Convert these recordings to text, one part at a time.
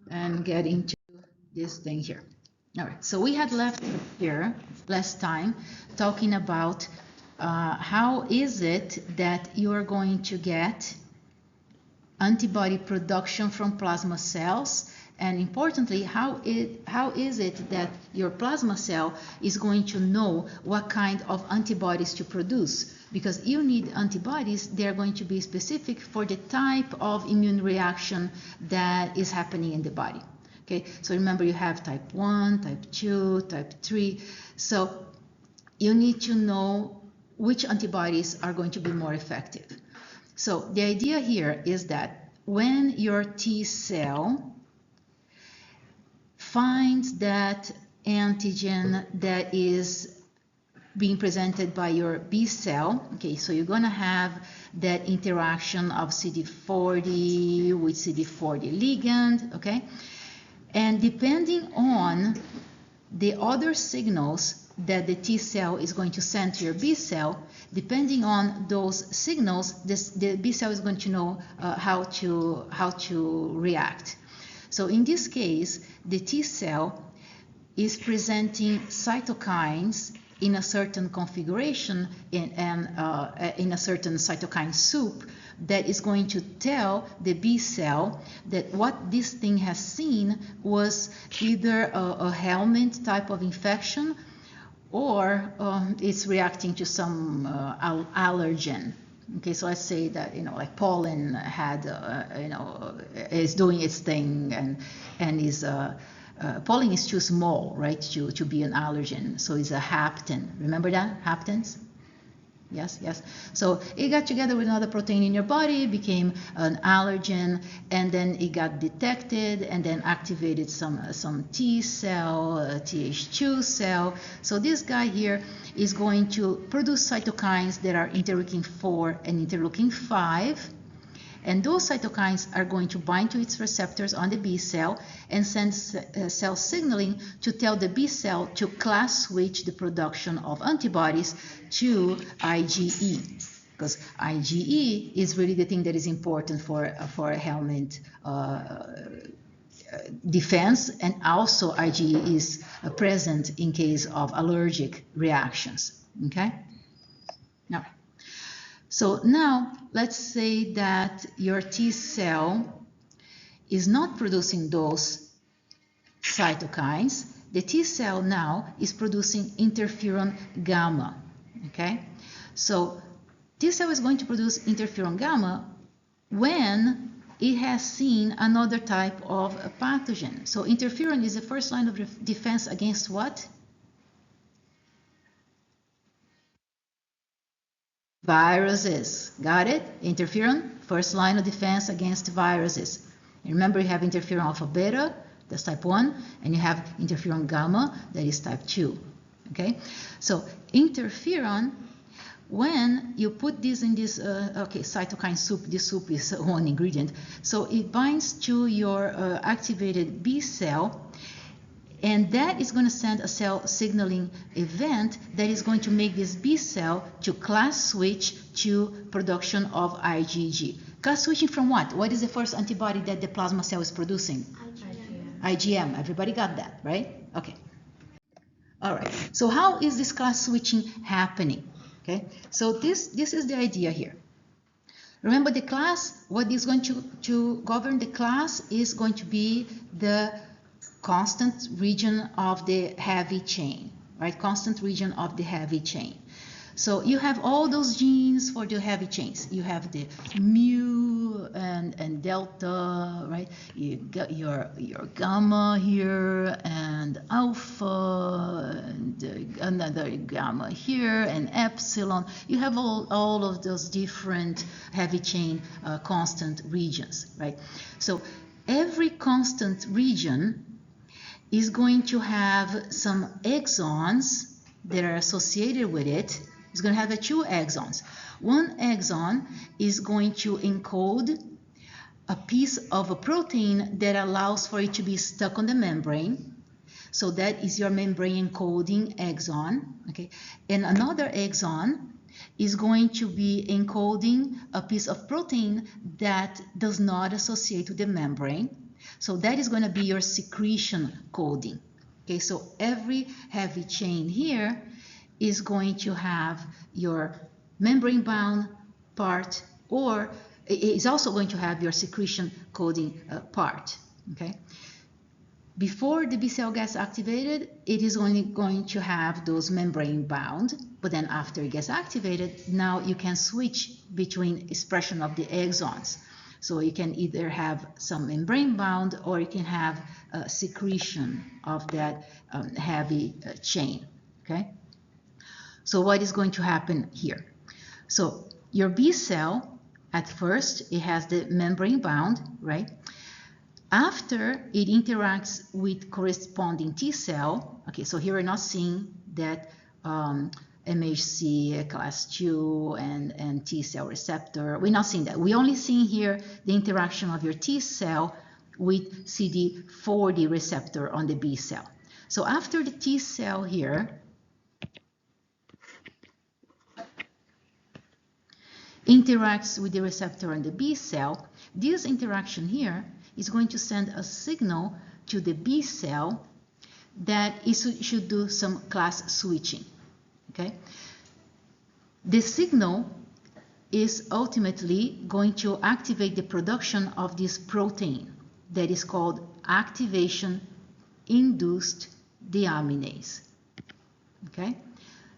and get into this thing here. All right, so we had left here last time talking about how is it that you are going to get antibody production from plasma cells, and importantly, how is it that your plasma cell is going to know what kind of antibodies to produce? Because you need antibodies, they're going to be specific for the type of immune reaction that is happening in the body. Okay, so remember you have type 1, type 2, type 3. So you need to know which antibodies are going to be more effective. So the idea here is that when your T cell finds that antigen that is being presented by your B cell, okay, so you're going to have that interaction of CD40 with CD40 ligand, okay? And depending on the other signals that the T cell is going to send to your B cell, depending on those signals, the B cell is going to know how to react. So in this case, the T cell is presenting cytokines in a certain configuration in a certain cytokine soup that is going to tell the B cell that what this thing has seen was either a helminth type of infection or it's reacting to some allergen. Okay, so let's say that, you know, like pollen had, is doing its thing and is, pollen is too small, right, to be an allergen. So it's a hapten. Remember that, haptens? Yes, yes. So it got together with another protein in your body, became an allergen, and then it got detected and then activated some T cell, Th2 cell. So this guy here is going to produce cytokines that are interleukin 4 and interleukin 5. And those cytokines are going to bind to its receptors on the B cell and send cell signaling to tell the B cell to class switch the production of antibodies to IgE. Because IgE is really the thing that is important for a helminth defense, and also IgE is present in case of allergic reactions. Okay? All right. So now let's say that your T cell is not producing those cytokines. The T cell now is producing interferon gamma. Okay? So T cell is going to produce interferon gamma when it has seen another type of pathogen. So interferon is the first line of defense against what? Viruses. Got it? Interferon, first line of defense against viruses. And remember, you have interferon alpha beta, that's type 1, and you have interferon gamma, that is type 2. Okay? So interferon, when you put this in this, cytokine soup, this soup is one ingredient, so it binds to your activated B cell, and that is going to send a cell signaling event that is going to make this B cell to class switch to production of IgG. Class switching from what? What is the first antibody that the plasma cell is producing? IgM. Everybody got that, right? Okay. All right. So how is this class switching happening? Okay. So this is the idea here. Remember the class, what is going to govern the class is going to be the constant region of the heavy chain, right? Constant region of the heavy chain. So you have all those genes for the heavy chains. You have the mu and delta, right? You got your gamma here and alpha and another gamma here and epsilon. You have all of those different heavy chain constant regions, right? So every constant region is going to have some exons that are associated with it. It's going to have 2 exons. One exon is going to encode a piece of a protein that allows for it to be stuck on the membrane. So that is your membrane encoding exon. Okay? And another exon is going to be encoding a piece of protein that does not associate with the membrane. So that is going to be your secretion coding. Okay, so every heavy chain here is going to have your membrane-bound part, or is also going to have your secretion coding part. Okay. Before the B cell gets activated, it is only going to have those membrane bound, but then after it gets activated, now you can switch between expression of the exons. So you can either have some membrane bound, or you can have secretion of that heavy chain. Okay. So what is going to happen here? So your B cell, at first, it has the membrane bound, right? After it interacts with corresponding T cell, okay, so here we're not seeing that MHC class 2 and T cell receptor. We're not seeing that. We're only seeing here the interaction of your T cell with CD40 receptor on the B cell. So after the T cell here interacts with the receptor on the B cell, this interaction here is going to send a signal to the B cell that it should do some class switching. Okay? The signal is ultimately going to activate the production of this protein that is called activation-induced deaminase. Okay?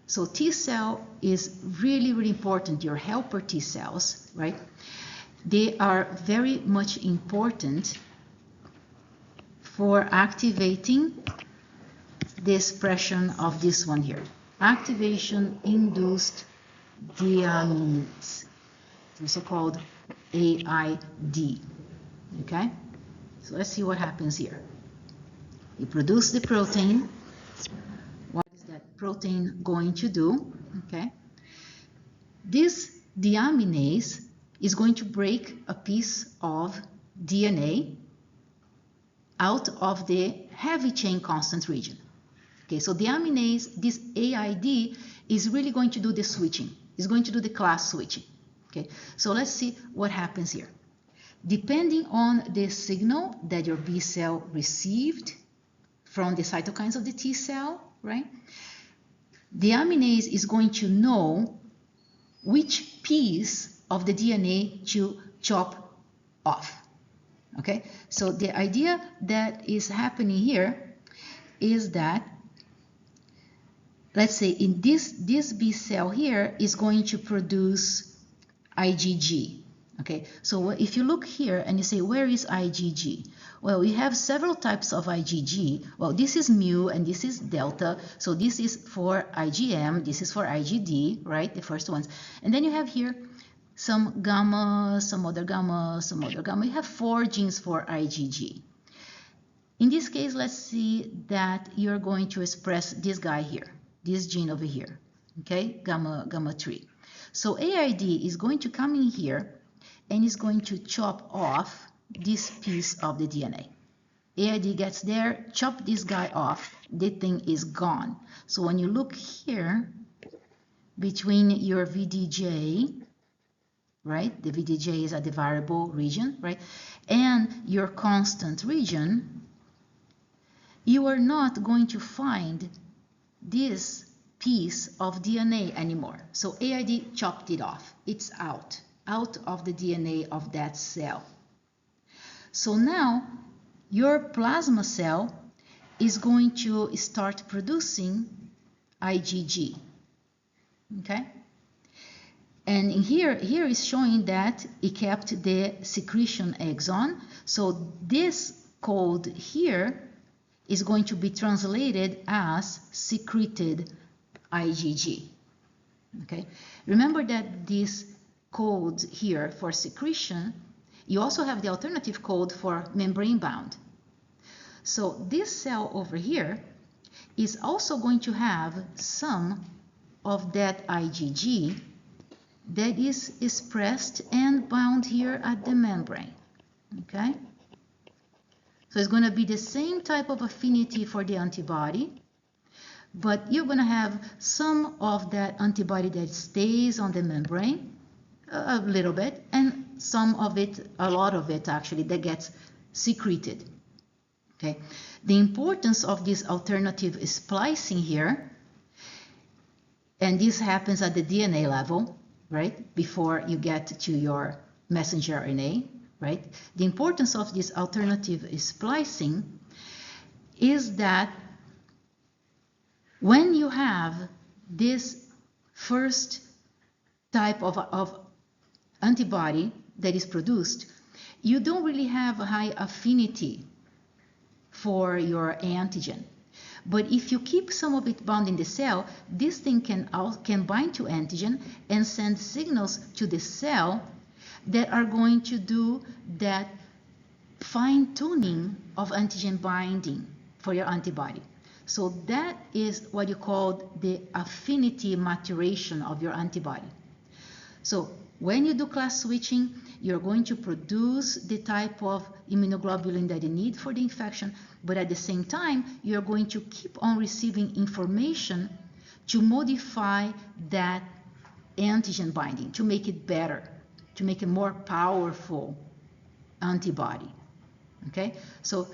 So T cell is really, really important, your helper T cells, right? They are very much important for activating the expression of this one here, activation-induced deaminase, also called AID. Okay, so let's see what happens here. You produce the protein. What is that protein going to do? Okay, this deaminase is going to break a piece of DNA out of the heavy chain constant region. Okay, so deaminase, this AID, is really going to do the switching. It's going to do the class switching. Okay, so let's see what happens here. Depending on the signal that your B cell received from the cytokines of the T cell, right? Deaminase is going to know which piece of the DNA to chop off. Okay, so the idea that is happening here is that, let's say in this B cell here is going to produce IgG. Okay, so if you look here and you say, where is IgG? Well, we have several types of IgG. Well, this is mu and this is delta. So this is for IgM, this is for IgD, right? The first ones. And then you have here some gamma, some other gamma, some other gamma. You have 4 genes for IgG. In this case, let's see that you're going to express this guy here, this gene over here, okay, gamma 3. So AID is going to come in here and is going to chop off this piece of the DNA. AID gets there, chop this guy off, the thing is gone. So when you look here, between your VDJ, right, the VDJ is at the variable region, right, and your constant region, you are not going to find this piece of DNA anymore. So AID chopped it off. It's out of the DNA of that cell. So now your plasma cell is going to start producing IgG. Okay? And here is showing that it kept the secretion exon. So this code here is going to be translated as secreted IgG. Okay? Remember that this code here for secretion, you also have the alternative code for membrane bound. So this cell over here is also going to have some of that IgG that is expressed and bound here at the membrane. Okay? So it's going to be the same type of affinity for the antibody, but you're going to have some of that antibody that stays on the membrane, a little bit, and some of it, a lot of it actually, that gets secreted. Okay, the importance of this alternative splicing here, and this happens at the DNA level, right, before you get to your messenger RNA, right? The importance of this alternative splicing is that when you have this first type of antibody that is produced, you don't really have a high affinity for your antigen. But if you keep some of it bound in the cell, this thing can bind to antigen and send signals to the cell that are going to do that fine-tuning of antigen binding for your antibody. So that is what you call the affinity maturation of your antibody. So when you do class switching, you're going to produce the type of immunoglobulin that you need for the infection, but at the same time, you're going to keep on receiving information to modify that antigen binding, to make it better, to make a more powerful antibody. Okay, so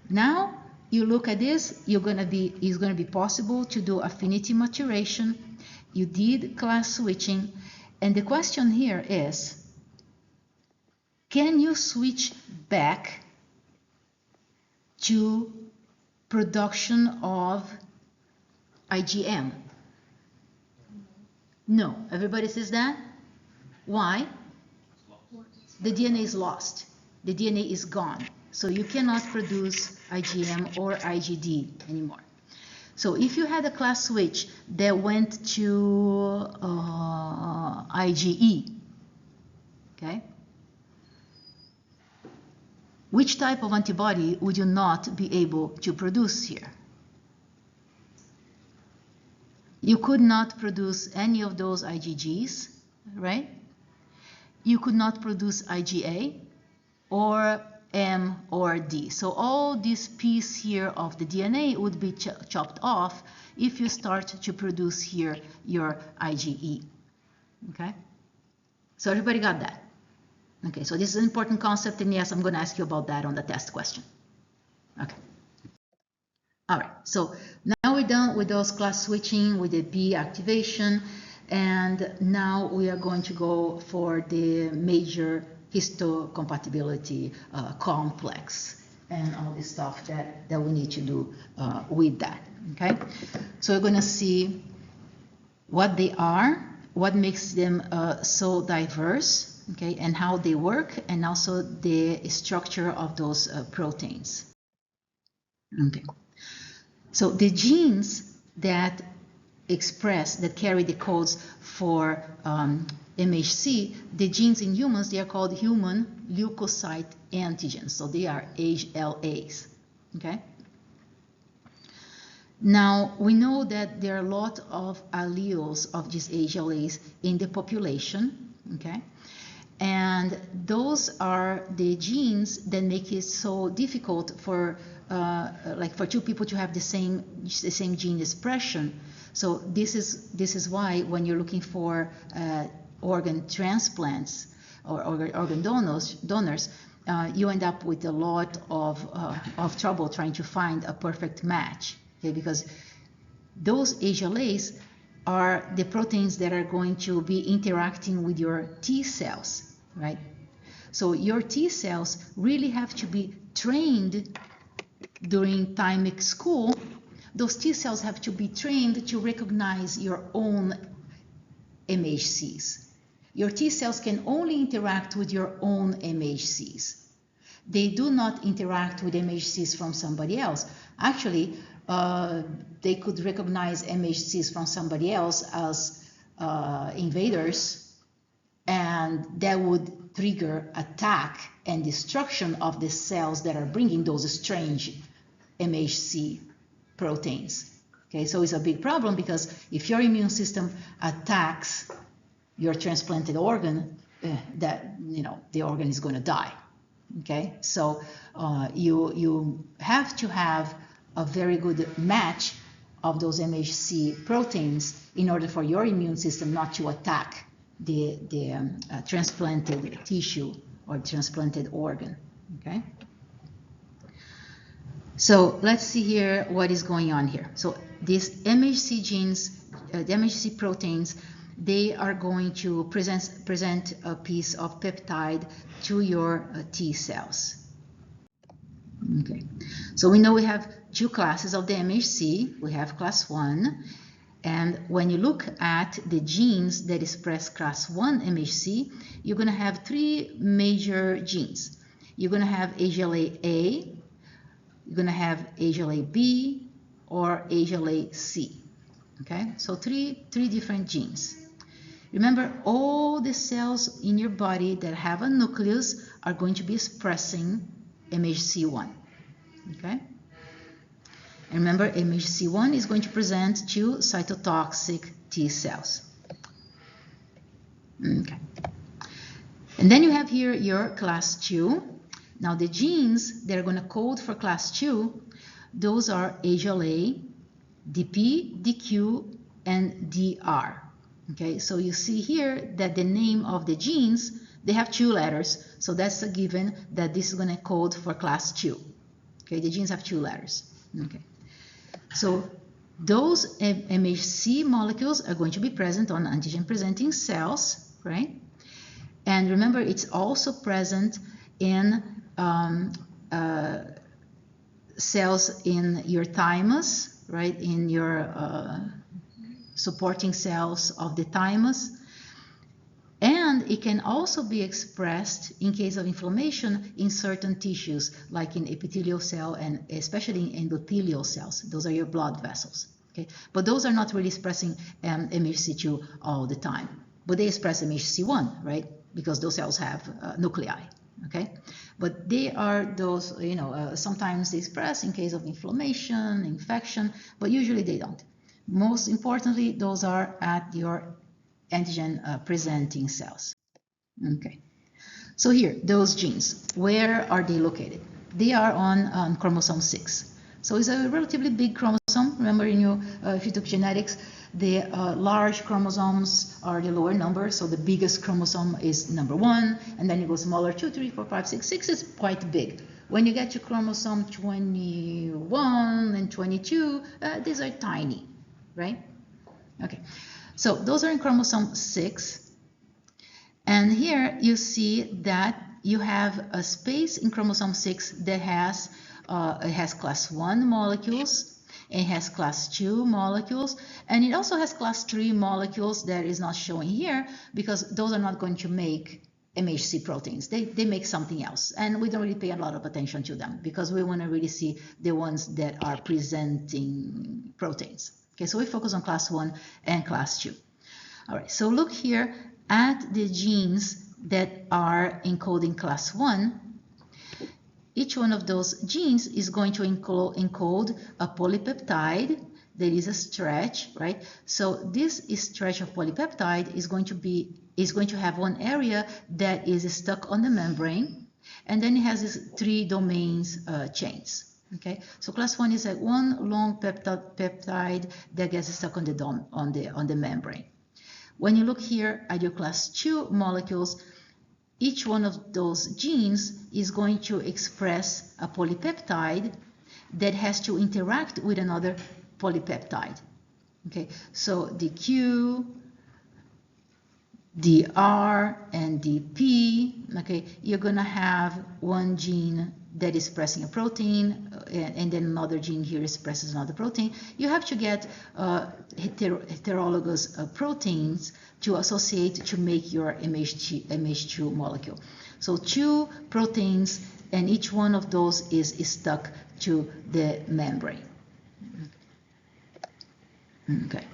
now you look at this, it's going to be possible to do affinity maturation. You did class switching, and the question here is, can you switch back to production of IgM? No. Everybody says that? Why? The DNA is lost. The DNA is gone. So you cannot produce IgM or IgD anymore. So if you had a class switch that went to IgE, okay, which type of antibody would you not be able to produce here? You could not produce any of those IgGs, right? You could not produce IgA or M or D. So all this piece here of the DNA would be chopped off if you start to produce here your IgE. Okay? So everybody got that? Okay, so this is an important concept, and yes, I'm going to ask you about that on the test question. Okay. All right, so now we're done with those class switching, with the B activation, and now we are going to go for the major histocompatibility complex and all this stuff that we need to do with that. Okay, so we're going to see what they are, what makes them so diverse, okay, and how they work, and also the structure of those proteins. Okay, so the genes that carry the codes for MHC, the genes in humans, they are called human leukocyte antigens. So they are HLAs. Okay. Now we know that there are a lot of alleles of these HLAs in the population. Okay. And those are the genes that make it so difficult for for two people to have the same gene expression. So this is why when you're looking for organ transplants or organ donors, you end up with a lot of trouble trying to find a perfect match. Okay, because those HLAs are the proteins that are going to be interacting with your T cells, right? So your T cells really have to be trained during thymic school. Those T cells have to be trained to recognize your own MHCs. Your T cells can only interact with your own MHCs. They do not interact with MHCs from somebody else. Actually, they could recognize MHCs from somebody else as invaders, and that would trigger attack and destruction of the cells that are bringing those strange MHC proteins. Okay, so it's a big problem, because if your immune system attacks your transplanted organ, the organ is going to die. Okay, so you have to have a very good match of those MHC proteins in order for your immune system not to attack the transplanted tissue or transplanted organ. Okay. So let's see here what is going on here. So these MHC genes, the MHC proteins, they are going to present a piece of peptide to your T cells. Okay, so we know we have two classes of the MHC. We have class 1, and when you look at the genes that express class 1 MHC, you're going to have three major genes. You're going to have HLA-A, you're going to have HLA-B, or HLA-C. Okay, so three different genes. Remember, all the cells in your body that have a nucleus are going to be expressing MHC1. Okay, and remember, MHC1 is going to present to cytotoxic T cells. Okay, and then you have here your class 2. Now the genes that are going to code for class 2, those are HLA, DP, DQ, and DR. Okay, so you see here that the name of the genes, they have 2 letters, so that's a given that this is going to code for class 2. Okay, the genes have 2 letters. Okay, so those MHC molecules are going to be present on antigen-presenting cells, right? And remember, it's also present in cells in your thymus, right? In your supporting cells of the thymus. And it can also be expressed in case of inflammation in certain tissues, like in epithelial cell and especially in endothelial cells. Those are your blood vessels. Okay? But those are not really expressing MHC2 all the time. But they express MHC1, right? Because those cells have nuclei. Okay? But they are those, sometimes they express in case of inflammation, infection, but usually they don't. Most importantly, those are at your antigen presenting cells. Okay, so here, those genes, where are they located? They are on chromosome 6. So it's a relatively big chromosome. Remember, if you took genetics, the large chromosomes are the lower number, so the biggest chromosome is number 1, and then you go smaller, 2, 3, 4, 5, 6. 6 is quite big. When you get to chromosome 21 and 22, these are tiny, right? Okay. So those are in chromosome 6, and here you see that you have a space in chromosome 6 that has it has class 1 molecules, it has class 2 molecules, and it also has class 3 molecules that is not showing here because those are not going to make MHC proteins. They make something else, and we don't really pay a lot of attention to them because we want to really see the ones that are presenting proteins. Okay, so we focus on class 1 and class 2. All right, so look here at the genes that are encoding class 1. Each one of those genes is going to encode a polypeptide that is a stretch, right? So this stretch of polypeptide is going to have one area that is stuck on the membrane, and then it has these 3 domains chains. Okay, so class 1 is like one long peptide that gets stuck on the membrane. When you look here at your class 2 molecules, each one of those genes is going to express a polypeptide that has to interact with another polypeptide. Okay, so the Q, the R, and the P, okay, you're going to have one gene that is expressing a protein, and then another gene here expresses another protein. You have to get heterologous proteins to associate to make your MH2 molecule. So 2 proteins, and each one of those is stuck to the membrane. Okay.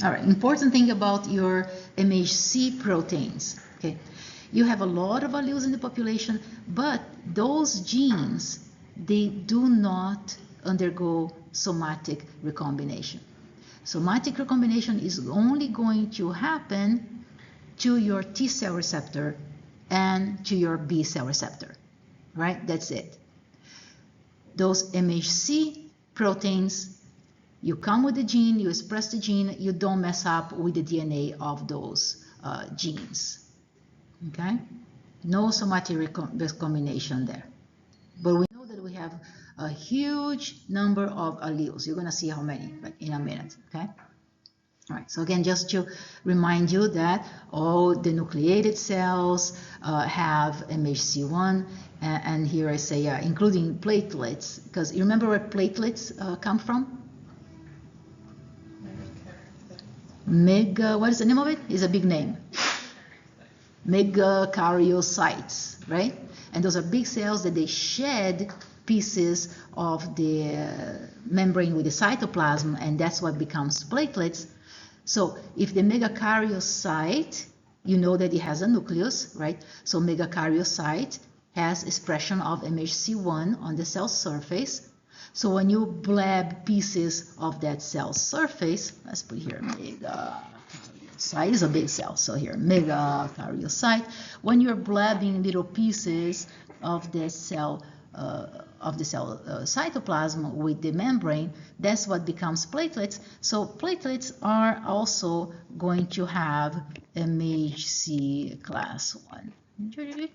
All right, important thing about your MHC proteins, okay? You have a lot of alleles in the population, but those genes, they do not undergo somatic recombination. Somatic recombination is only going to happen to your T cell receptor and to your B cell receptor, right? That's it. Those MHC proteins, you come with the gene, you express the gene, you don't mess up with the DNA of those genes. Okay? No somatic recombination there. But we know that we have have a huge number of alleles. You're going to see how many, but in a minute, okay? All right, so again, just to remind you that all the nucleated cells have MHC1, and here I say, including platelets, because you remember where platelets come from? What is the name of it? It's a big name. Megakaryocytes, right? And those are big cells that they shed pieces of the membrane with the cytoplasm, and that's what becomes platelets. So if the megakaryocyte, you know that it has a nucleus, right? So megakaryocyte has expression of MHC1 on the cell surface. So when you blab pieces of that cell surface, let's put here megakaryocyte is a big cell, so here megakaryocyte. When you're blabbing little pieces of the cell cytoplasm with the membrane, that's what becomes platelets. So platelets are also going to have MHC class 1.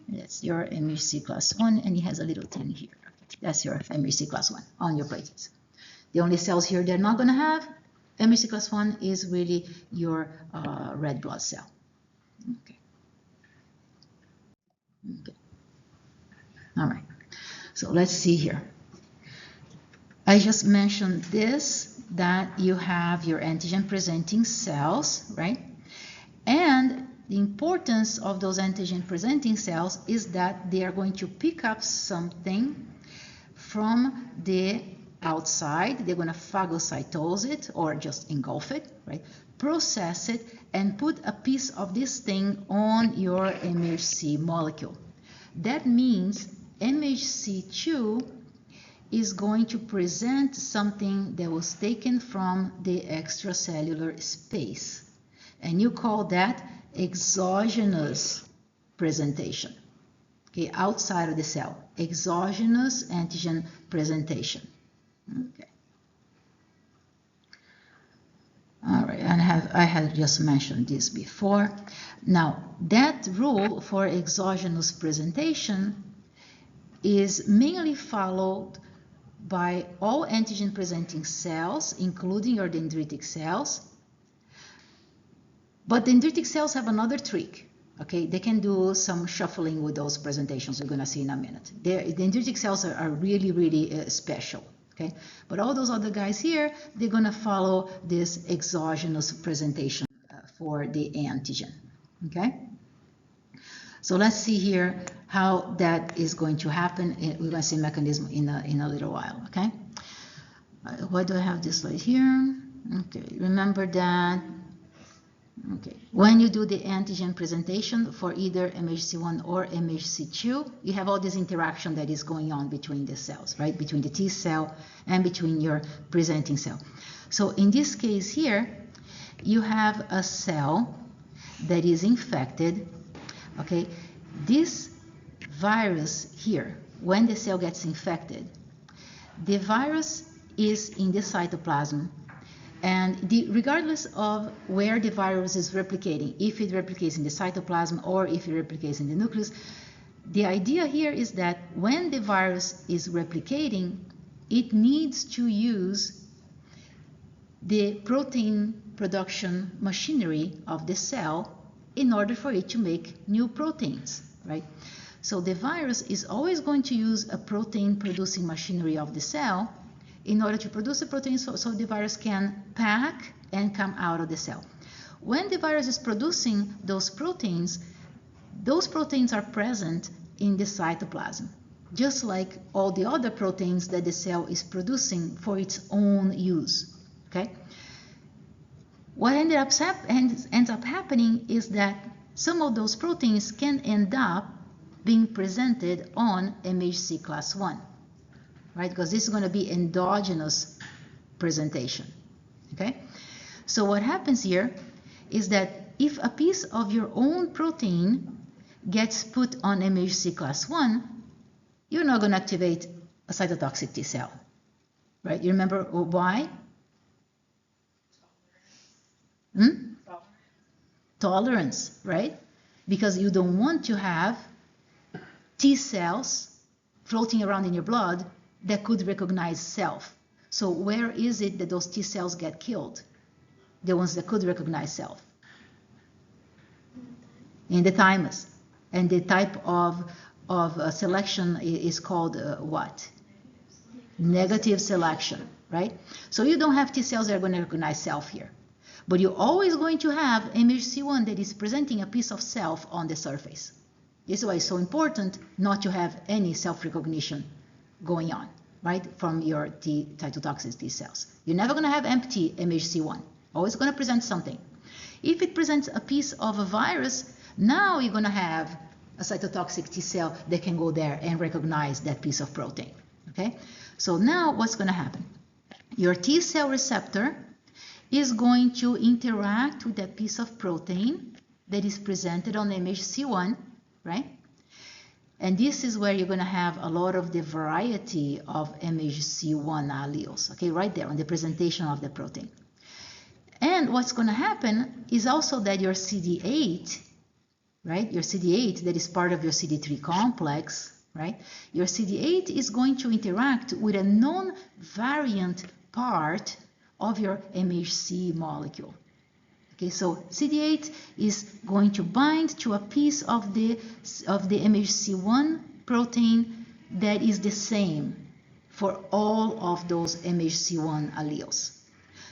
That's your MHC class 1, and it has a little thing here. That's your MHC class 1 on your platelets. The only cells here they're not going to have MHC class 1 is really your red blood cell. Okay. Okay. All right. So let's see here. I just mentioned this, that you have your antigen presenting cells, right? And the importance of those antigen presenting cells is that they are going to pick up something from the outside. They're going to phagocytose it or just engulf it, right? Process it and put a piece of this thing on your MHC molecule. That means MHC2 is going to present something that was taken from the extracellular space. And you call that exogenous presentation. Okay, outside of the cell. Exogenous antigen presentation. Okay. All right, and I had just mentioned this before. Now, that rule for exogenous presentation is mainly followed by all antigen presenting cells, including your dendritic cells. But dendritic cells have another trick. Okay, they can do some shuffling with those presentations we're going to see in a minute. The dendritic cells are really, really special. Okay, but all those other guys here, they're going to follow this exogenous presentation for the antigen. Okay, so let's see here how that is going to happen. We're going to see mechanism in a little while. Okay, why do I have this slide here? Okay, remember that. Okay, when you do the antigen presentation for either MHC1 or MHC2, you have all this interaction that is going on between the cells, right? Between the T cell and between your presenting cell. So in this case here, you have a cell that is infected. Okay, this virus here, when the cell gets infected, the virus is in the cytoplasm. And regardless of where the virus is replicating, if it replicates in the cytoplasm or if it replicates in the nucleus, the idea here is that when the virus is replicating, it needs to use the protein production machinery of the cell in order for it to make new proteins, right? So the virus is always going to use a protein producing machinery of the cell in order to produce the proteins so the virus can pack and come out of the cell. When the virus is producing those proteins are present in the cytoplasm, just like all the other proteins that the cell is producing for its own use. Okay? What ends up happening is that some of those proteins can end up being presented on MHC class 1. Right, because this is going to be endogenous presentation. Okay, so what happens here is that if a piece of your own protein gets put on MHC class 1, you're not going to activate a cytotoxic T cell. Right, you remember why? Tolerance, right? Because you don't want to have T cells floating around in your blood that could recognize self. So where is it that those T cells get killed? The ones that could recognize self. In the thymus. And the type of selection is called what? Negative selection, right? So you don't have T cells that are going to recognize self here. But you're always going to have MHC1 that is presenting a piece of self on the surface. This is why it's so important not to have any self-recognition going on, right, from your cytotoxic T cells. You're never going to have empty MHC1. Always going to present something. If it presents a piece of a virus, now you're going to have a cytotoxic T cell that can go there and recognize that piece of protein. Okay? So now what's going to happen? Your T cell receptor is going to interact with that piece of protein that is presented on MHC1, right? And this is where you're going to have a lot of the variety of MHC1 alleles, okay, right there on the presentation of the protein. And what's going to happen is also that your CD8, right, your CD8 that is part of your CD3 complex, right, your CD8 is going to interact with a non-variant part of your MHC molecule. Okay, so CD8 is going to bind to a piece of the MHC1 protein that is the same for all of those MHC1 alleles.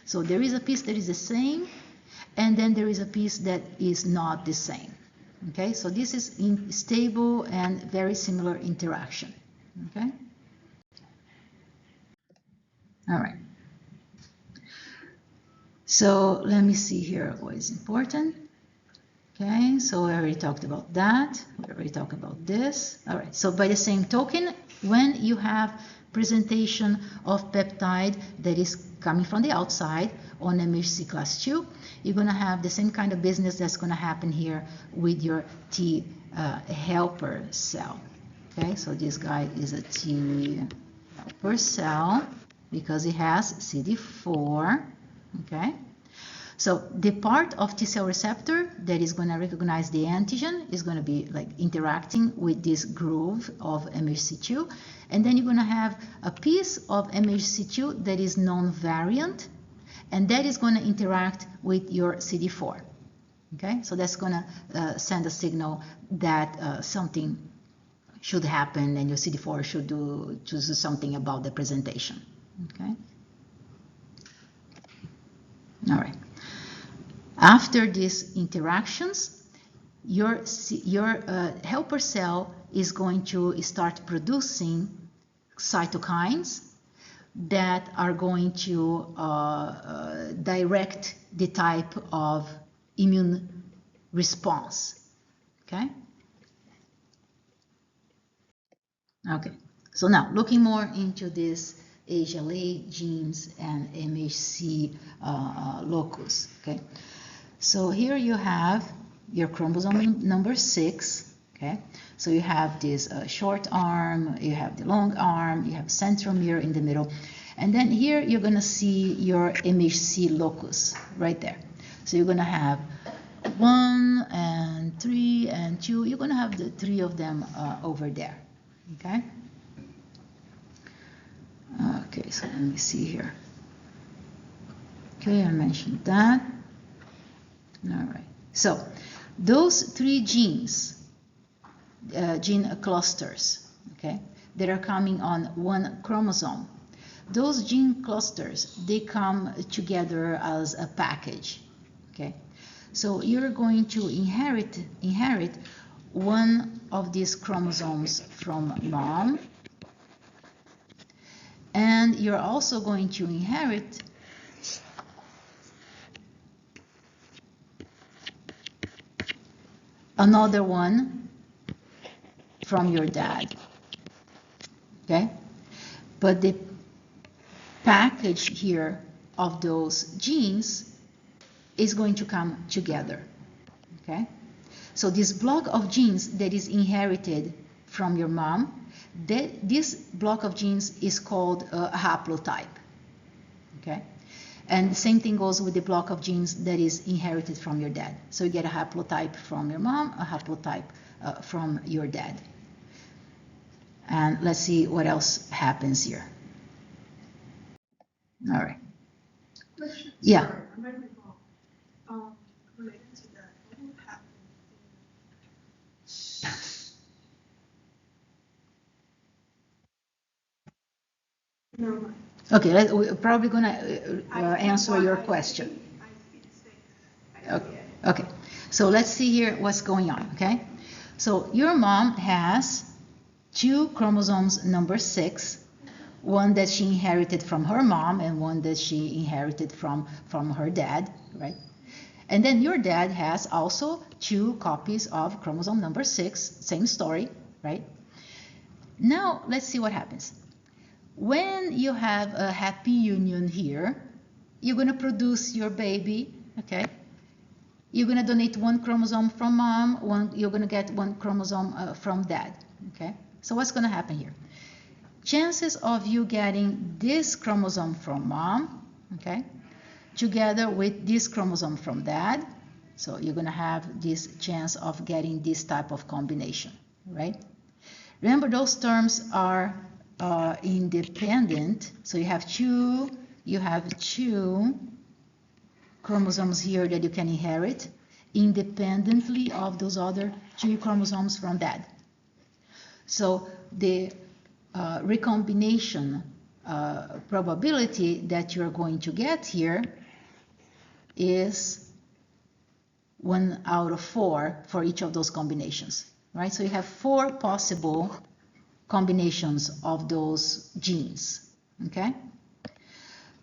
So there is a piece that is the same, and then there is a piece that is not the same. Okay, so this is in stable and very similar interaction. Okay. All right. So let me see here what is important. Okay, so we already talked about that. We already talked about this. All right, so by the same token, when you have presentation of peptide that is coming from the outside on MHC class 2, you're going to have the same kind of business that's going to happen here with your T helper cell. Okay, so this guy is a T helper cell because it has CD4. Okay, so the part of T cell receptor that is going to recognize the antigen is going to be like interacting with this groove of MHC2, and then you're going to have a piece of MHC2 that is non-variant, and that is going to interact with your CD4. Okay, so that's going to send a signal that something should happen, and your CD4 should do something about the presentation. Okay. All right. After these interactions, your helper cell is going to start producing cytokines that are going to direct the type of immune response. Okay? Okay. So now, looking more into this HLA genes and MHC locus. Okay, so here you have your chromosome number 6. Okay, so you have this short arm, you have the long arm, you have centromere in the middle, and then here you're going to see your MHC locus right there. So you're going to have 1 and 3 and 2. You're going to have the 3 of them over there. Okay. Okay, so let me see here. Okay, I mentioned that. All right. So those 3 genes, gene clusters, okay, that are coming on one chromosome, those gene clusters, they come together as a package. Okay, so you're going to inherit one of these chromosomes from mom. And you're also going to inherit another one from your dad. Okay? But the package here of those genes is going to come together. Okay? So this block of genes that is inherited from your mom, this block of genes is called a haplotype. Okay? And the same thing goes with the block of genes that is inherited from your dad. So you get a haplotype from your mom, a haplotype from your dad. And let's see what else happens here. All right. Question. Yeah. Sorry, I might be wrong. Related to that, what would happen in... Never mind. Okay, we're probably going to answer your question. Okay, so let's see here what's going on, okay? So your mom has 2 chromosomes number 6, one that she inherited from her mom and one that she inherited from her dad, right? And then your dad has also 2 copies of chromosome number 6, same story, right? Now, let's see what happens. When you have a happy union here, you're going to produce your baby, okay? You're going to donate 1 chromosome from mom, you're going to get 1 chromosome from dad, okay? So what's going to happen here? Chances of you getting this chromosome from mom, okay, together with this chromosome from dad, so you're going to have this chance of getting this type of combination, right? Remember, those terms are independent, so you have two chromosomes here that you can inherit independently of those other 2 chromosomes from dad. So the recombination probability that you're going to get here is 1 out of 4 for each of those combinations, right? So you have 4 possible combinations of those genes, okay?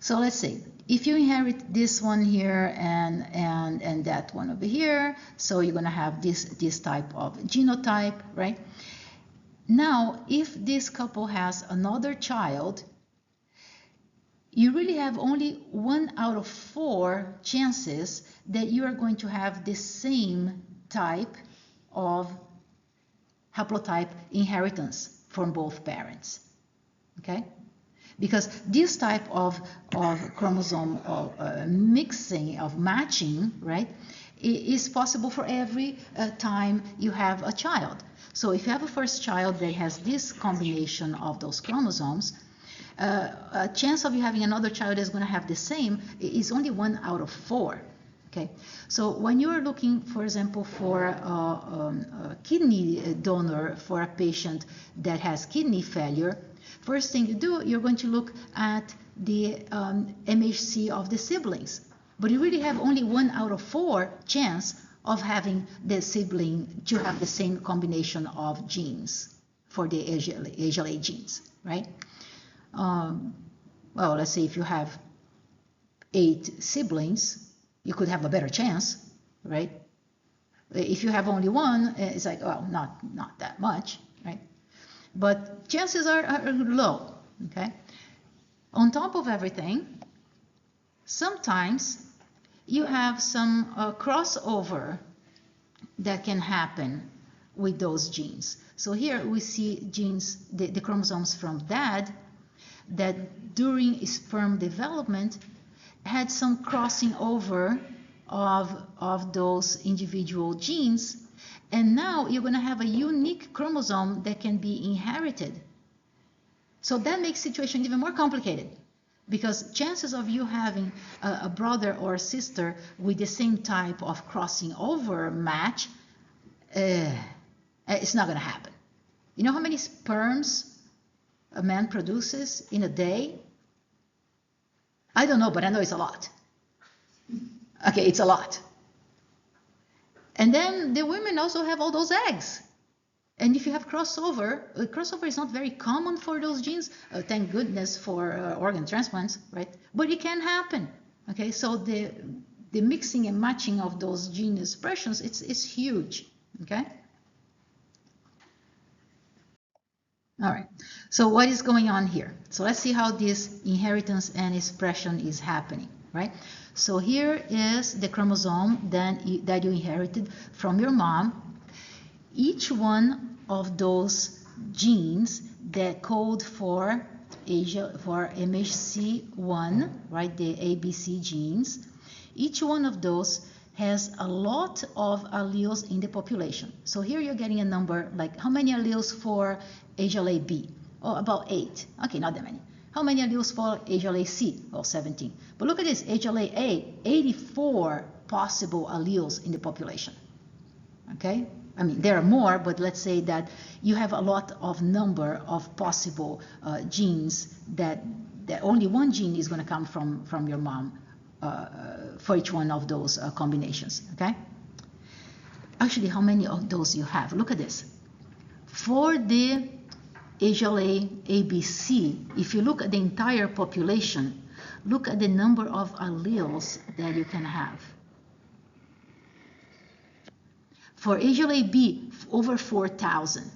So let's see, if you inherit this one here and that one over here, so you're going to have this type of genotype, right? Now, if this couple has another child, you really have only 1 out of 4 chances that you are going to have the same type of haplotype inheritance from both parents, okay? Because this type of chromosome mixing, of matching, right, is possible for every time you have a child. So if you have a first child that has this combination of those chromosomes, a chance of you having another child that's going to have the same is only 1 out of 4. Okay, so when you're looking, for example, for a kidney donor for a patient that has kidney failure, first thing you do, you're going to look at the MHC of the siblings. But you really have only 1 out of 4 chance of having the sibling to have the same combination of genes for the HLA genes, right? Well, let's say if you have 8 siblings, you could have a better chance, right? If you have only 1, it's like, well, not that much, right? But chances are low, okay? On top of everything, sometimes you have some crossover that can happen with those genes. So here we see genes, the chromosomes from dad, that during sperm development had some crossing over of those individual genes, and now you're going to have a unique chromosome that can be inherited. So that makes the situation even more complicated, because chances of you having a brother or a sister with the same type of crossing over match, it's not going to happen. You know how many sperms a man produces in a day? I don't know, but I know it's a lot. Okay, it's a lot. And then the women also have all those eggs. And if you have crossover, crossover is not very common for those genes. Thank goodness for organ transplants, right? But it can happen. Okay, so the mixing and matching of those gene expressions, it's huge. Okay. All right, so what is going on here? So let's see how this inheritance and expression is happening, right? So here is the chromosome that you inherited from your mom. Each one of those genes that code for MHC1, right, the ABC genes, each one of those has a lot of alleles in the population. So here you're getting a number like how many alleles for HLA-B? Oh, about 8. Okay, not that many. How many alleles for HLA-C? Oh, 17. But look at this, HLA-A, 84 possible alleles in the population. Okay? I mean, there are more, but let's say that you have a lot of number of possible genes that only one gene is going to come from your mom for each one of those combinations. Okay? Actually, how many of those you have? Look at this. For the HLA-ABC, if you look at the entire population, look at the number of alleles that you can have. For HLA-B, over 4,000.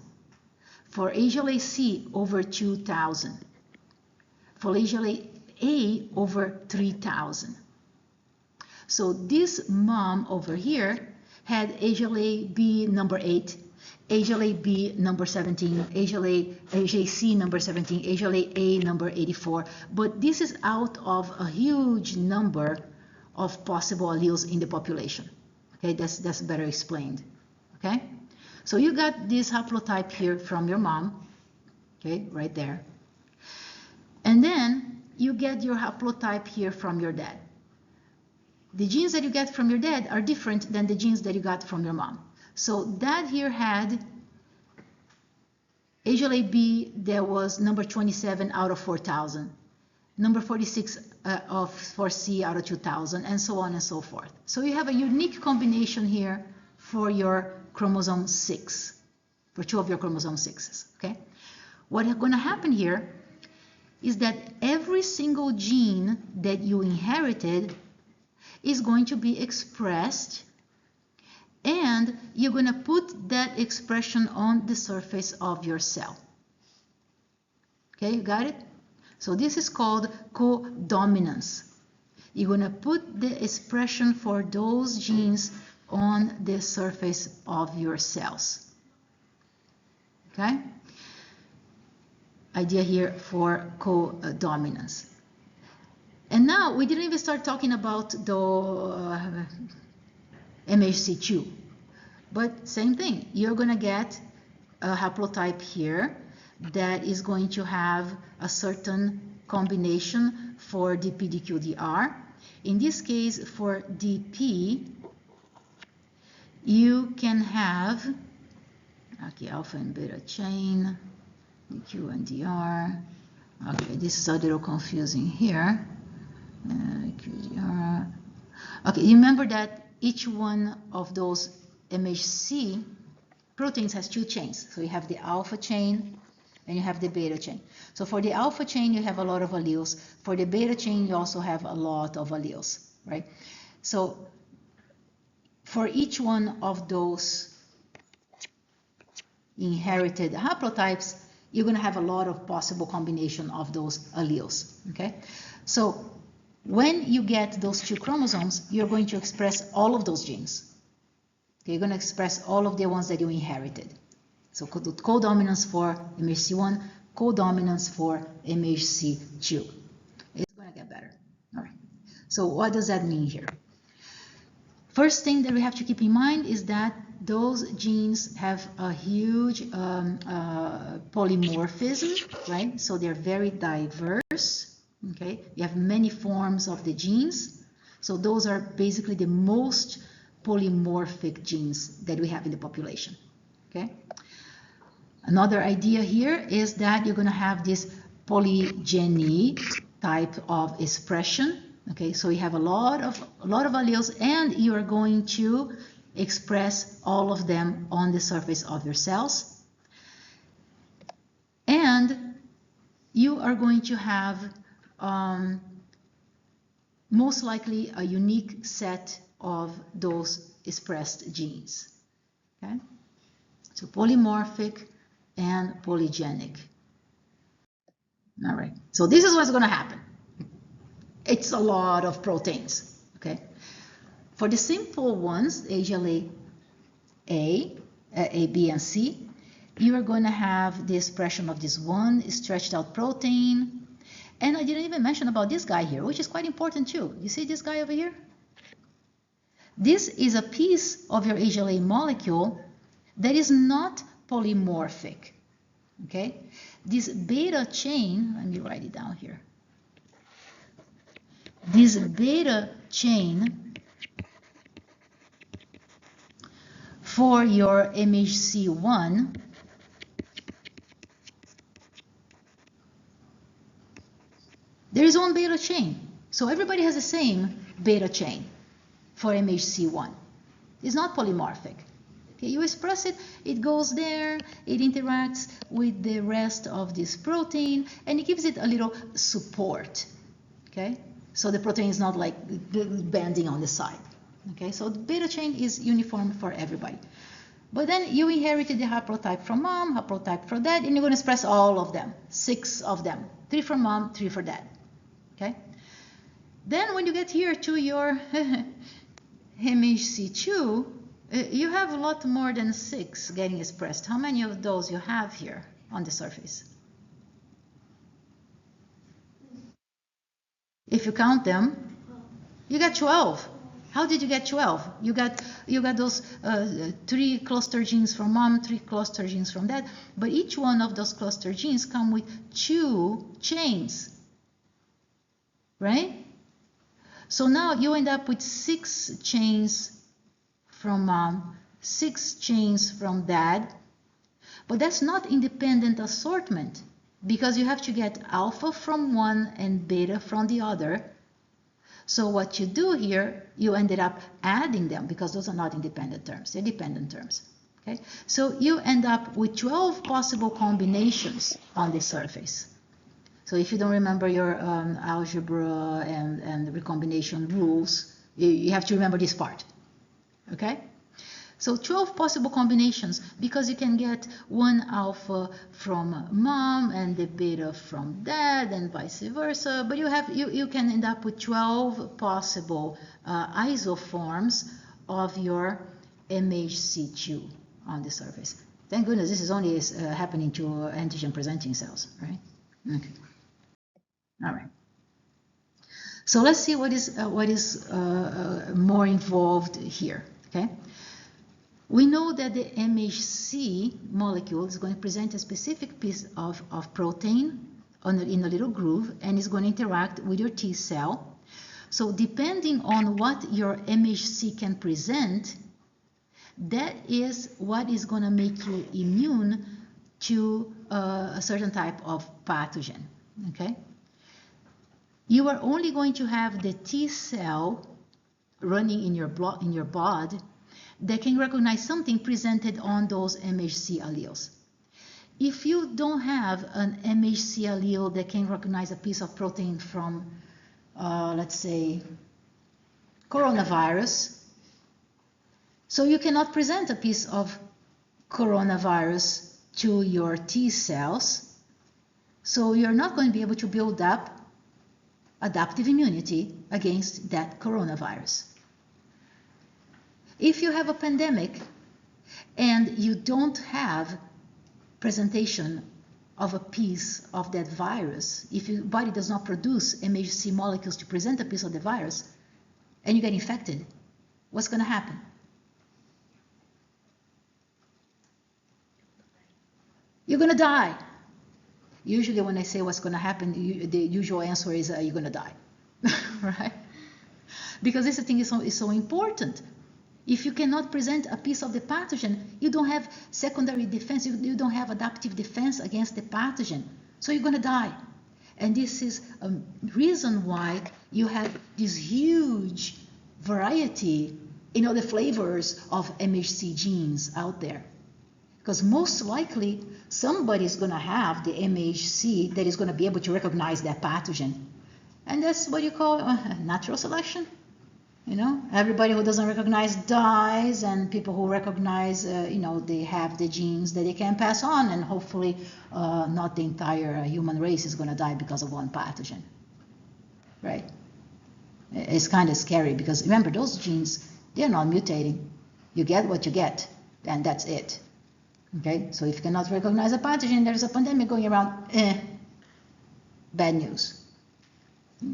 For HLA-C, over 2,000. For HLA-A, over 3,000. So this mom over here had HLA-B number 8, HLA-B number 17, HLA-C number 17, HLA-A number 84. But this is out of a huge number of possible alleles in the population. Okay, that's better explained. Okay, so you got this haplotype here from your mom, okay, right there. And then you get your haplotype here from your dad. The genes that you get from your dad are different than the genes that you got from your mom. So dad here had HLA-B that was number 27 out of 4,000, number 46 for C out of 2,000, and so on and so forth. So you have a unique combination here for your chromosome 6, for 2 of your chromosome 6s, okay? What is going to happen here is that every single gene that you inherited is going to be expressed, and you're going to put that expression on the surface of your cell. Okay, you got it? So this is called codominance. You're going to put the expression for those genes on the surface of your cells. Okay? Idea here for codominance. And now we didn't even start talking about the MHC2, but same thing. You're going to get a haplotype here that is going to have a certain combination for DP-DQ-DR. In this case, for DP, you can have alpha and beta chain, DQ and DR. Okay, this is a little confusing here. QDR. Okay, remember that each one of those MHC proteins has 2 chains. So you have the alpha chain and you have the beta chain. So for the alpha chain, you have a lot of alleles. For the beta chain, you also have a lot of alleles, right? So for each one of those inherited haplotypes, you're going to have a lot of possible combination of those alleles, okay? So when you get those 2 chromosomes, you're going to express all of those genes. Okay, you're going to express all of the ones that you inherited. So codominance for MHC1, codominance for MHC2. It's going to get better. All right. So what does that mean here? First thing that we have to keep in mind is that those genes have a huge polymorphism, right? So they're very diverse. Okay, you have many forms of the genes. So those are basically the most polymorphic genes that we have in the population. Okay. Another idea here is that you're going to have this polygeny type of expression. Okay, so you have a lot of alleles, and you are going to express all of them on the surface of your cells. And you are going to have most likely a unique set of those expressed genes. Okay? So polymorphic and polygenic. All right, so this is what's going to happen. It's a lot of proteins. Okay? For the simple ones, HLA-A, A, B, and C, you are going to have the expression of this one stretched out protein. And I didn't even mention about this guy here, which is quite important too. You see this guy over here? This is a piece of your HLA molecule that is not polymorphic. Okay? This beta chain, let me write it down here. This beta chain for your MHC1 there is one beta chain. So everybody has the same beta chain for MHC1. It's not polymorphic. Okay, you express it, it goes there, it interacts with the rest of this protein, and it gives it a little support. Okay, so the protein is not like bending on the side. Okay, so the beta chain is uniform for everybody. But then you inherited the haplotype from mom, haplotype from dad, and you're going to express all of them, 6 of them, 3 for mom, 3 for dad. Okay. Then when you get here to your MHC2, you have a lot more than 6 getting expressed. How many of those you have here on the surface? If you count them, you got 12. How did you get 12? You got those 3 cluster genes from mom, 3 cluster genes from dad, but each one of those cluster genes come with 2 chains, right? So now you end up with 6 chains from mom, 6 chains from dad, but that's not independent assortment because you have to get alpha from one and beta from the other. So what you do here, you ended up adding them because those are not independent terms, they're dependent terms. Okay? So you end up with 12 possible combinations on the surface. So if you don't remember your algebra and recombination rules, you have to remember this part. Okay? So 12 possible combinations because you can get 1 alpha from mom and the beta from dad and vice versa, but you can end up with 12 possible isoforms of your MHC2 on the surface. Thank goodness this is only happening to antigen presenting cells, right? Okay. All right. So let's see what is more involved here. Okay. We know that the MHC molecule is going to present a specific piece of protein in a little groove and is going to interact with your T cell. So depending on what your MHC can present, that is what is going to make you immune to a certain type of pathogen. Okay? You are only going to have the T cell running in your blood that can recognize something presented on those MHC alleles. If you don't have an MHC allele that can recognize a piece of protein from, let's say, coronavirus, so you cannot present a piece of coronavirus to your T cells, so you're not going to be able to build up adaptive immunity against that coronavirus. If you have a pandemic and you don't have presentation of a piece of that virus, if your body does not produce MHC molecules to present a piece of the virus, and you get infected, what's going to happen? You're going to die. Usually when I say what's going to happen, the usual answer is you're going to die, right? Because this thing is so important. If you cannot present a piece of the pathogen, you don't have secondary defense, you don't have adaptive defense against the pathogen. So you're going to die. And this is a reason why you have this huge variety in all the flavors of MHC genes out there. Because most likely, somebody is going to have the MHC that is going to be able to recognize that pathogen. And that's what you call natural selection. You know, everybody who doesn't recognize dies, and people who recognize, they have the genes that they can pass on, and hopefully not the entire human race is going to die because of one pathogen, right? It's kind of scary because remember, those genes, they're not mutating. You get what you get, and that's it. Okay, so if you cannot recognize a pathogen, there's a pandemic going around, bad news.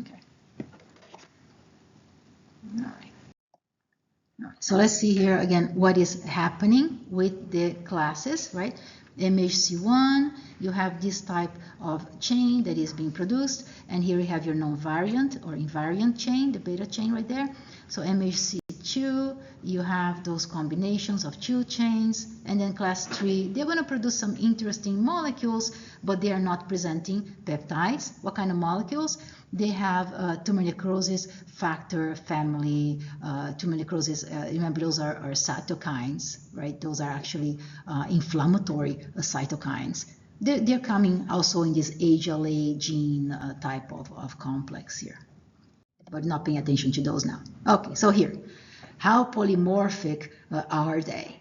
Okay. All right. So let's see here again what is happening with the classes, right? MHC1, you have this type of chain that is being produced, and here you have your non-variant or invariant chain, the beta chain right there. So MHC2, you have those combinations of two chains, and then class 3, they're going to produce some interesting molecules, but they are not presenting peptides. What kind of molecules? They have tumor necrosis factor family. Tumor necrosis, remember, those are cytokines, right? Those are actually inflammatory cytokines. They're coming also in this HLA gene type of complex here, but not paying attention to those now. Okay, so here, how polymorphic are they?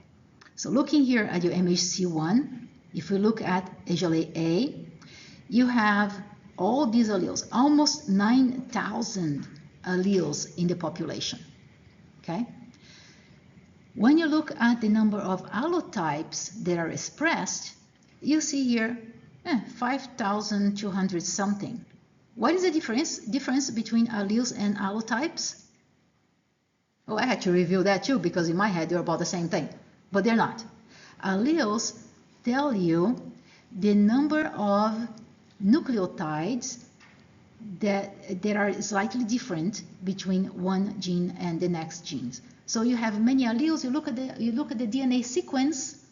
So looking here at your MHC1, if we look at HLA-A, you have all these alleles, almost 9,000 alleles in the population, okay? When you look at the number of allotypes that are expressed, you see here 5,200 something. What is the difference between alleles and allotypes? Oh, I had to review that too, because in my head they're about the same thing, but they're not. Alleles tell you the number of nucleotides that are slightly different between one gene and the next genes. So you have many alleles. You look at the DNA sequence,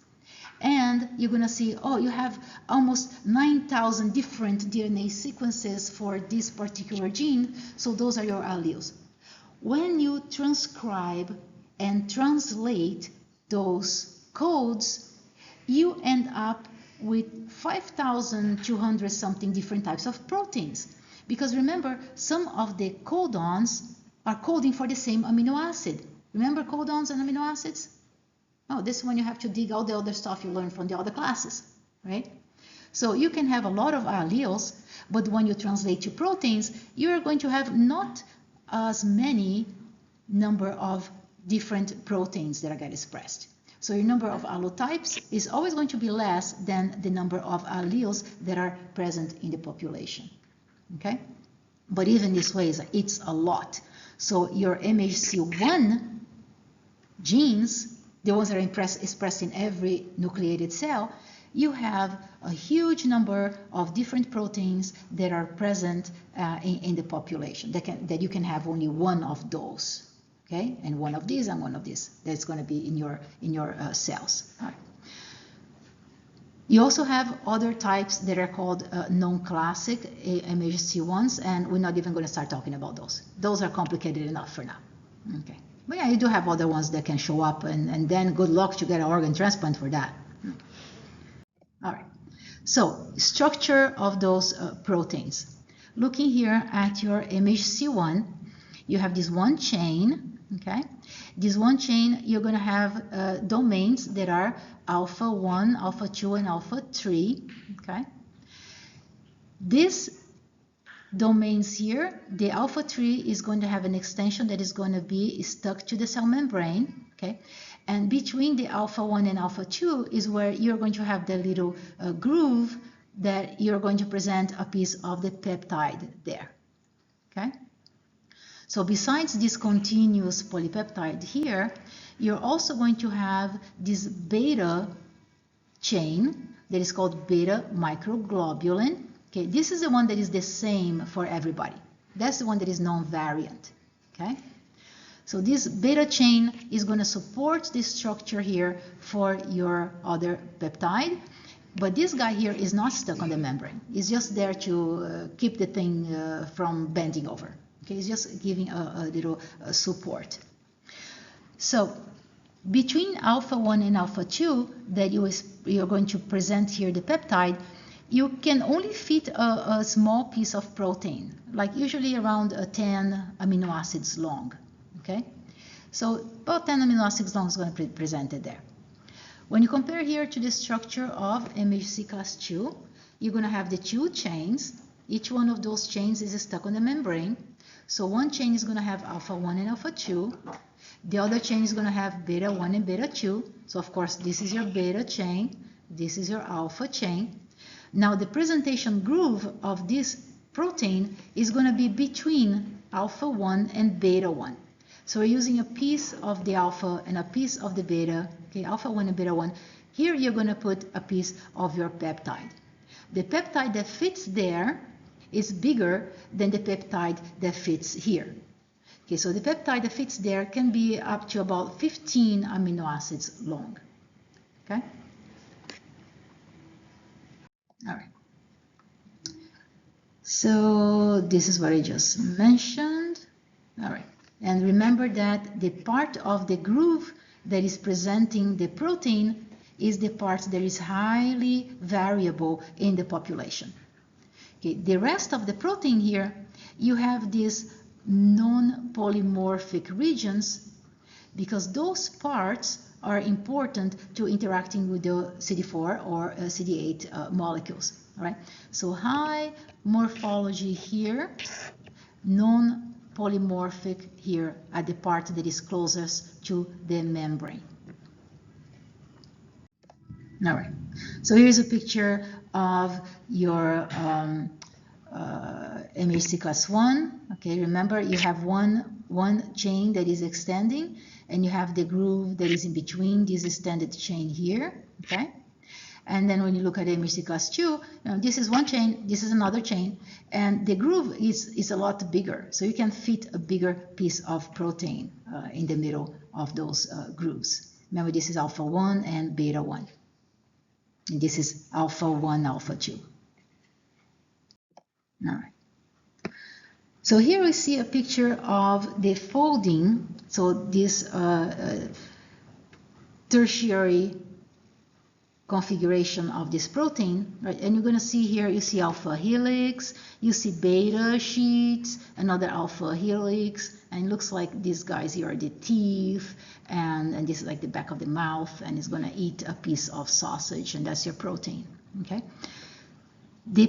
and you're going to see, oh, you have almost 9,000 different DNA sequences for this particular gene. So those are your alleles. When you transcribe and translate those codes, you end up with 5,200 something different types of proteins. Because remember, some of the codons are coding for the same amino acid. Remember codons and amino acids? Oh, this one you have to dig all the other stuff you learned from the other classes, right? So you can have a lot of alleles, but when you translate to proteins, you're going to have not as many number of different proteins that are get expressed. So your number of allotypes is always going to be less than the number of alleles that are present in the population, okay? But even this way, it's a lot. So your MHC1 genes, the ones that are expressed in every nucleated cell, you have a huge number of different proteins that are present in the population, that you can have only one of those. Okay, and one of these and one of these. That's going to be in your cells. All right. You also have other types that are called non-classic MHC1s, and we're not even going to start talking about those. Those are complicated enough for now. Okay, but yeah, you do have other ones that can show up, and then good luck to get an organ transplant for that. All right. So structure of those proteins. Looking here at your MHC1, you have this one chain. Okay, this one chain, you're going to have domains that are alpha 1, alpha 2, and alpha 3. Okay, these domains here, the alpha 3 is going to have an extension that is going to be stuck to the cell membrane. Okay, and between the alpha 1 and alpha 2 is where you're going to have the little groove that you're going to present a piece of the peptide there. Okay. So besides this continuous polypeptide here, you're also going to have this beta chain that is called beta microglobulin. Okay, this is the one that is the same for everybody. That's the one that is non-variant. Okay, so this beta chain is going to support this structure here for your other peptide, but this guy here is not stuck on the membrane. It's just there to keep the thing from bending over. Okay, it's just giving a little support. So between alpha 1 and alpha 2 that you're going to present here the peptide, you can only fit a small piece of protein, like usually around 10 amino acids long. Okay, so about 10 amino acids long is going to be presented there. When you compare here to the structure of MHC class 2, you're going to have the two chains. Each one of those chains is stuck on the membrane. So one chain is going to have alpha 1 and alpha 2. The other chain is going to have beta 1 and beta 2. So of course, this is your beta chain. This is your alpha chain. Now the presentation groove of this protein is going to be between alpha 1 and beta 1. So we're using a piece of the alpha and a piece of the beta, okay, alpha 1 and beta 1. Here you're going to put a piece of your peptide. The peptide that fits there is bigger than the peptide that fits here. Okay, so the peptide that fits there can be up to about 15 amino acids long. Okay? All right. So this is what I just mentioned. All right. And remember that the part of the groove that is presenting the protein is the part that is highly variable in the population. Okay, the rest of the protein here, you have these non-polymorphic regions because those parts are important to interacting with the CD4 or CD8 molecules. All right, so high morphology here, non-polymorphic here at the part that is closest to the membrane. All right, so here's a picture of your MHC class 1. Okay, remember you have one chain that is extending and you have the groove that is in between this extended chain here. Okay, and then when you look at MHC class 2, you know, this is one chain, this is another chain, and the groove is a lot bigger, so you can fit a bigger piece of protein in the middle of those grooves. Remember, this is alpha 1 and beta 1. And this is alpha 1, alpha 2. All right. So here we see a picture of the folding. So this tertiary configuration of this protein, right? And you're going to see here, you see alpha helix, you see beta sheets, another alpha helix, and it looks like these guys here are the teeth, and this is like the back of the mouth, and it's going to eat a piece of sausage, and that's your protein. Okay. The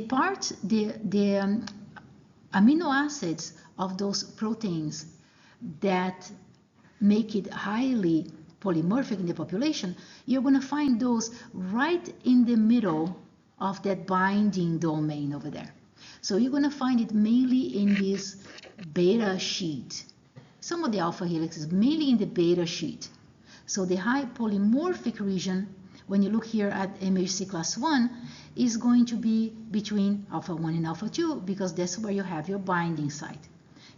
amino acids of those proteins that make it highly polymorphic in the population, you're going to find those right in the middle of that binding domain over there. So you're going to find it mainly in this beta sheet. Some of the alpha helix is mainly in the beta sheet. So the high polymorphic region, when you look here at MHC class 1, is going to be between alpha 1 and alpha 2 because that's where you have your binding site.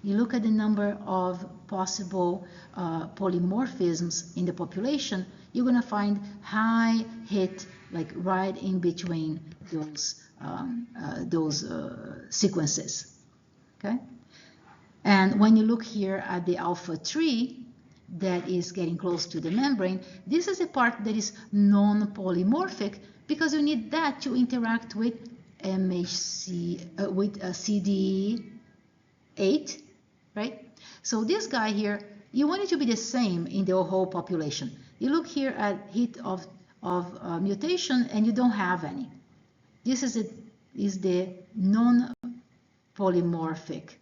You look at the number of possible polymorphisms in the population, you're going to find high hit like right in between those sequences. Okay, and when you look here at the alpha 3 that is getting close to the membrane, this is a part that is non-polymorphic because you need that to interact with MHC with CD8. Right? So this guy here, you want it to be the same in the whole population. You look here at hit of mutation and you don't have any. This is the non-polymorphic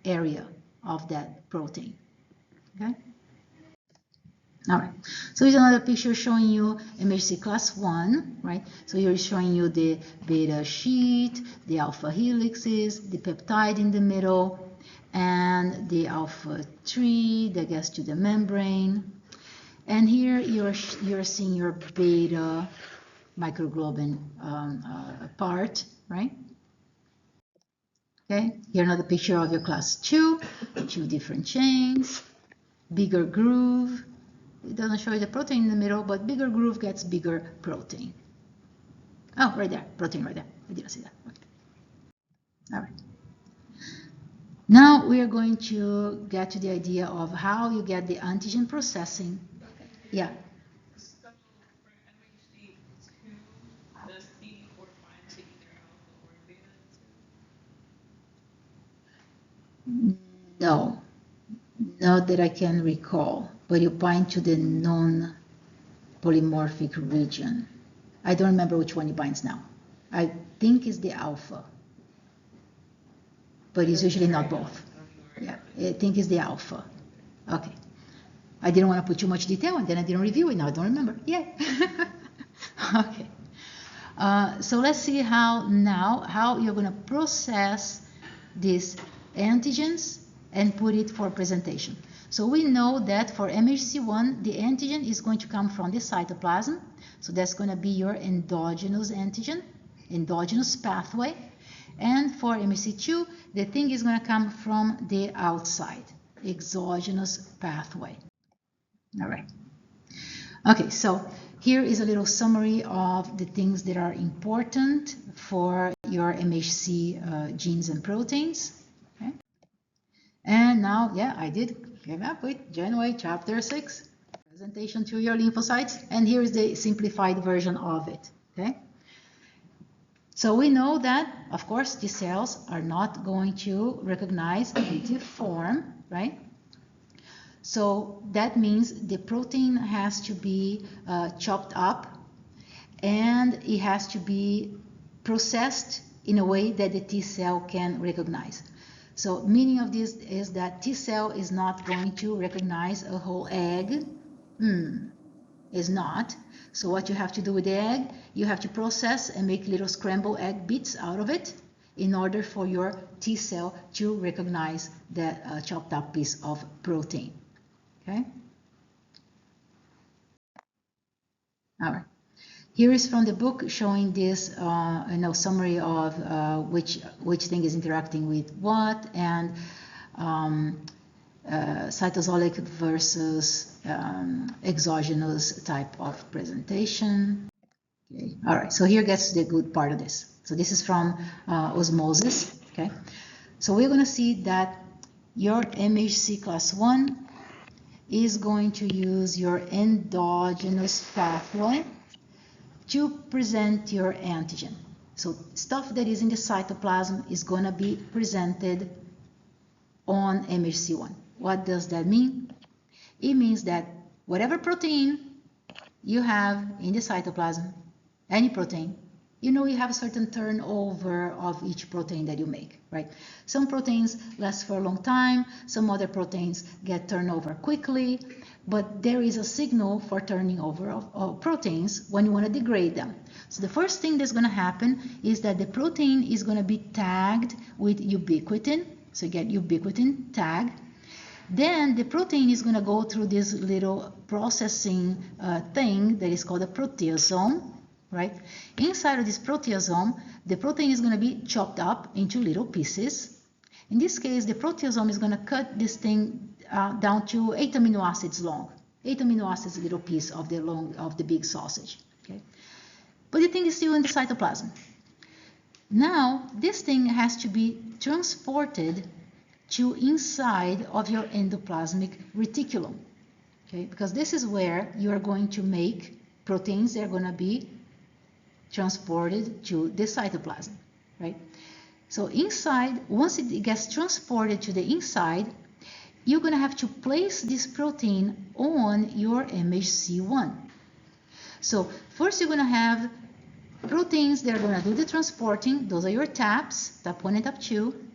area of that protein. Okay? All right. So here's another picture showing you MHC class 1, right? So here is showing you the beta sheet, the alpha helixes, the peptide in the middle, and the alpha 3 that gets to the membrane. And here you're seeing your beta microglobin part, right? Okay, here another picture of your class 2, 2 different chains, bigger groove. It doesn't show you the protein in the middle, but bigger groove gets bigger protein. Oh, right there, protein right there. I didn't see that. Okay. All right. Now we are going to get to the idea of how you get the antigen processing. Yeah. So for MHC2, does CD4 bind to either alpha or beta too? No, not that I can recall, but you bind to the non-polymorphic region. I don't remember which one it binds now. I think it's the alpha, but it's usually not both. Yeah, I think it's the alpha. Okay. I didn't want to put too much detail and then I didn't review it. Now I don't remember. Yay. Okay. So let's see how you're going to process these antigens and put it for presentation. So we know that for MHC1, the antigen is going to come from the cytoplasm. So that's going to be your endogenous antigen, endogenous pathway. And for MHC2, the thing is going to come from the outside, exogenous pathway. All right. Okay, so here is a little summary of the things that are important for your MHC genes and proteins. Okay. And now, yeah, I did came up with January chapter 6, presentation to your lymphocytes, and here is the simplified version of it. Okay. So we know that, of course, T cells are not going to recognize native form, right? So that means the protein has to be chopped up, and it has to be processed in a way that the T cell can recognize. So meaning of this is that T cell is not going to recognize a whole egg. Is not. So what you have to do with the egg, you have to process and make little scrambled egg bits out of it in order for your T cell to recognize that chopped up piece of protein. Okay. All right. Here is from the book showing this summary of which thing is interacting with what, and cytosolic versus exogenous type of presentation. Okay. All right, so here gets the good part of this. So this is from osmosis. Okay, so we're going to see that your MHC class 1 is going to use your endogenous pathway to present your antigen. So stuff that is in the cytoplasm is going to be presented on MHC1. What does that mean? It means that whatever protein you have in the cytoplasm, any protein, you know you have a certain turnover of each protein that you make, right? Some proteins last for a long time, some other proteins get turned over quickly, but there is a signal for turning over of proteins when you want to degrade them. So the first thing that's going to happen is that the protein is going to be tagged with ubiquitin. So you get ubiquitin tag. Then the protein is going to go through this little processing thing that is called a proteasome, right? Inside of this proteasome, the protein is going to be chopped up into little pieces. In this case, the proteasome is going to cut this thing down to 8 amino acids long. 8 amino acids, little piece of the big sausage. Okay, but the thing is still in the cytoplasm. Now, this thing has to be transported to inside of your endoplasmic reticulum, okay? Because this is where you are going to make proteins that are going to be transported to the cytoplasm, right? So inside, once it gets transported to the inside, you're going to have to place this protein on your MHC1. So first you're going to have proteins that are going to do the transporting. Those are your TAPs, TAP 1 and TAP 2.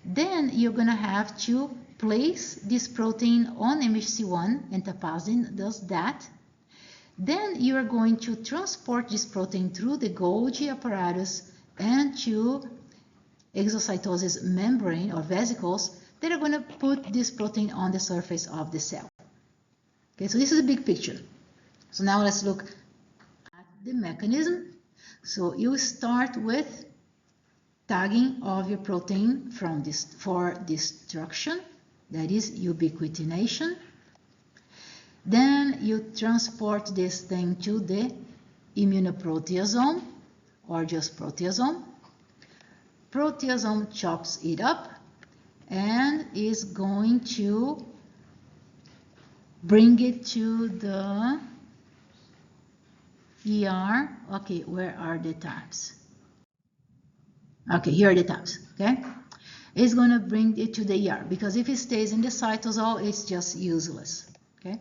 Then you're going to have to place this protein on MHC1, and tapazin does that. Then you are going to transport this protein through the Golgi apparatus and to exocytosis membrane or vesicles that are going to put this protein on the surface of the cell. Okay, so this is a big picture. So now let's look at the mechanism. So you start with tagging of your protein for destruction, that is ubiquitination. Then you transport this thing to the immunoproteasome or just proteasome. Proteasome chops it up and is going to bring it to the ER. Okay, where are the tabs? Okay, here are the tabs, okay? It's going to bring it to the ER because if it stays in the cytosol, it's just useless, okay?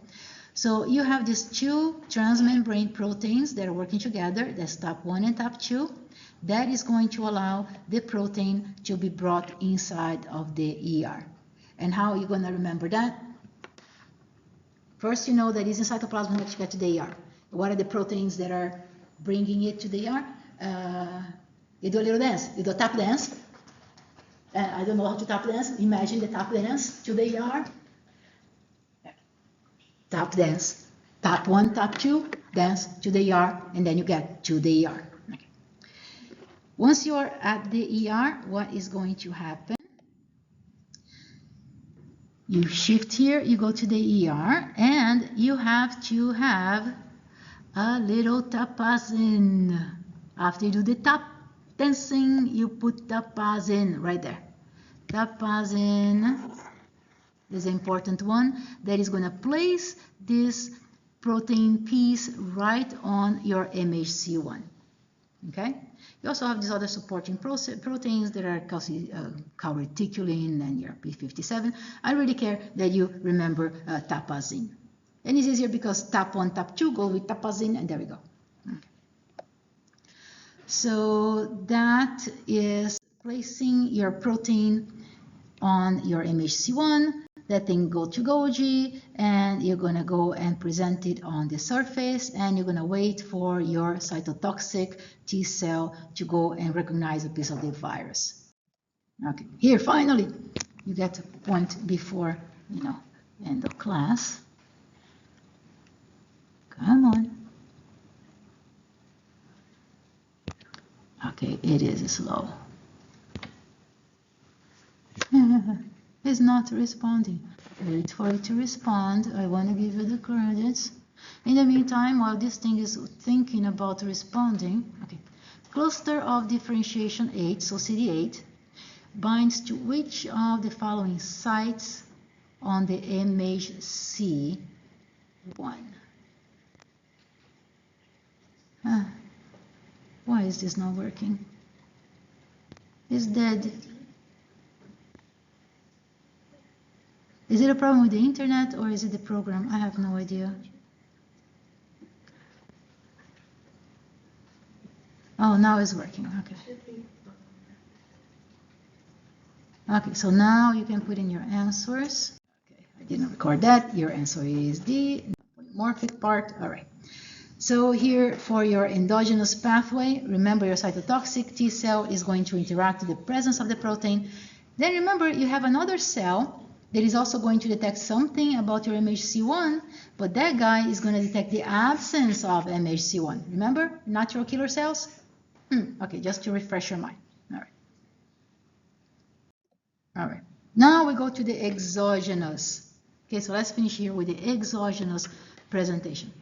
So you have these two transmembrane proteins that are working together, that's TAP 1 and TAP 2. That is going to allow the protein to be brought inside of the ER. And how are you going to remember that? First, you know that it's in cytoplasm when you get to the ER. What are the proteins that are bringing it to the ER? You do a little dance. You do a tap dance. I don't know how to tap dance. Imagine the tap dance to the ER. tap dance. Tap 1, tap 2, dance to the ER, and then you get to the ER. Okay. Once you are at the ER, what is going to happen? You shift here, you go to the ER, and you have to have a little tapazin. After you do the tap dancing, you put tapazin right there. Tapazin is an important one that is going to place this protein piece right on your MHC1. Okay? You also have these other supporting proteins that are calreticulin and your P57. I really care that you remember tapazin. And it's easier because tap 1, tap 2 go with tapazin, and there we go. Okay. So that is placing your protein on your MHC1. That thing go to Golgi, and you're going to go and present it on the surface, and you're going to wait for your cytotoxic T cell to go and recognize a piece of the virus. Okay, here finally you get a point before, end of class. Come on. Okay, it is slow. It's not responding. Wait for it to respond. I want to give you the credits. In the meantime, while this thing is thinking about responding, okay, cluster of differentiation 8, so CD8, binds to which of the following sites on the MHC1? Why is this not working? It's dead. Is it a problem with the internet or is it the program? I have no idea. Oh, now it's working. Okay. Okay, so now you can put in your answers. Okay, I didn't record that. Your answer is the polymorphic part. All right. So here for your endogenous pathway, remember your cytotoxic T cell is going to interact with the presence of the protein. Then remember you have another cell that is also going to detect something about your MHC1, but that guy is going to detect the absence of MHC1. Remember, natural killer cells? Okay, just to refresh your mind. All right. All right. Now we go to the exogenous. Okay, so let's finish here with the exogenous presentation.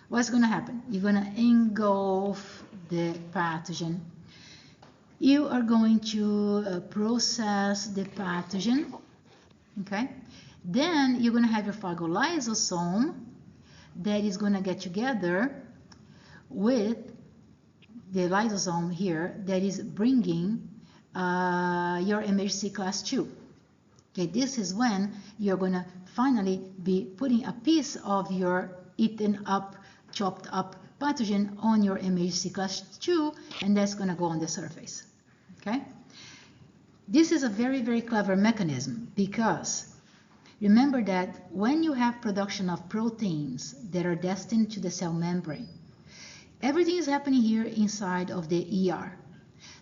What's going to happen? You're going to engulf the pathogen. You are going to process the pathogen. Okay, then you're going to have your phagolysosome that is going to get together with the lysosome here that is bringing your MHC class 2. Okay, this is when you're going to finally be putting a piece of your eaten up, chopped up pathogen on your MHC class 2, and that's going to go on the surface. Okay. This is a very, very clever mechanism because remember that when you have production of proteins that are destined to the cell membrane, everything is happening here inside of the ER.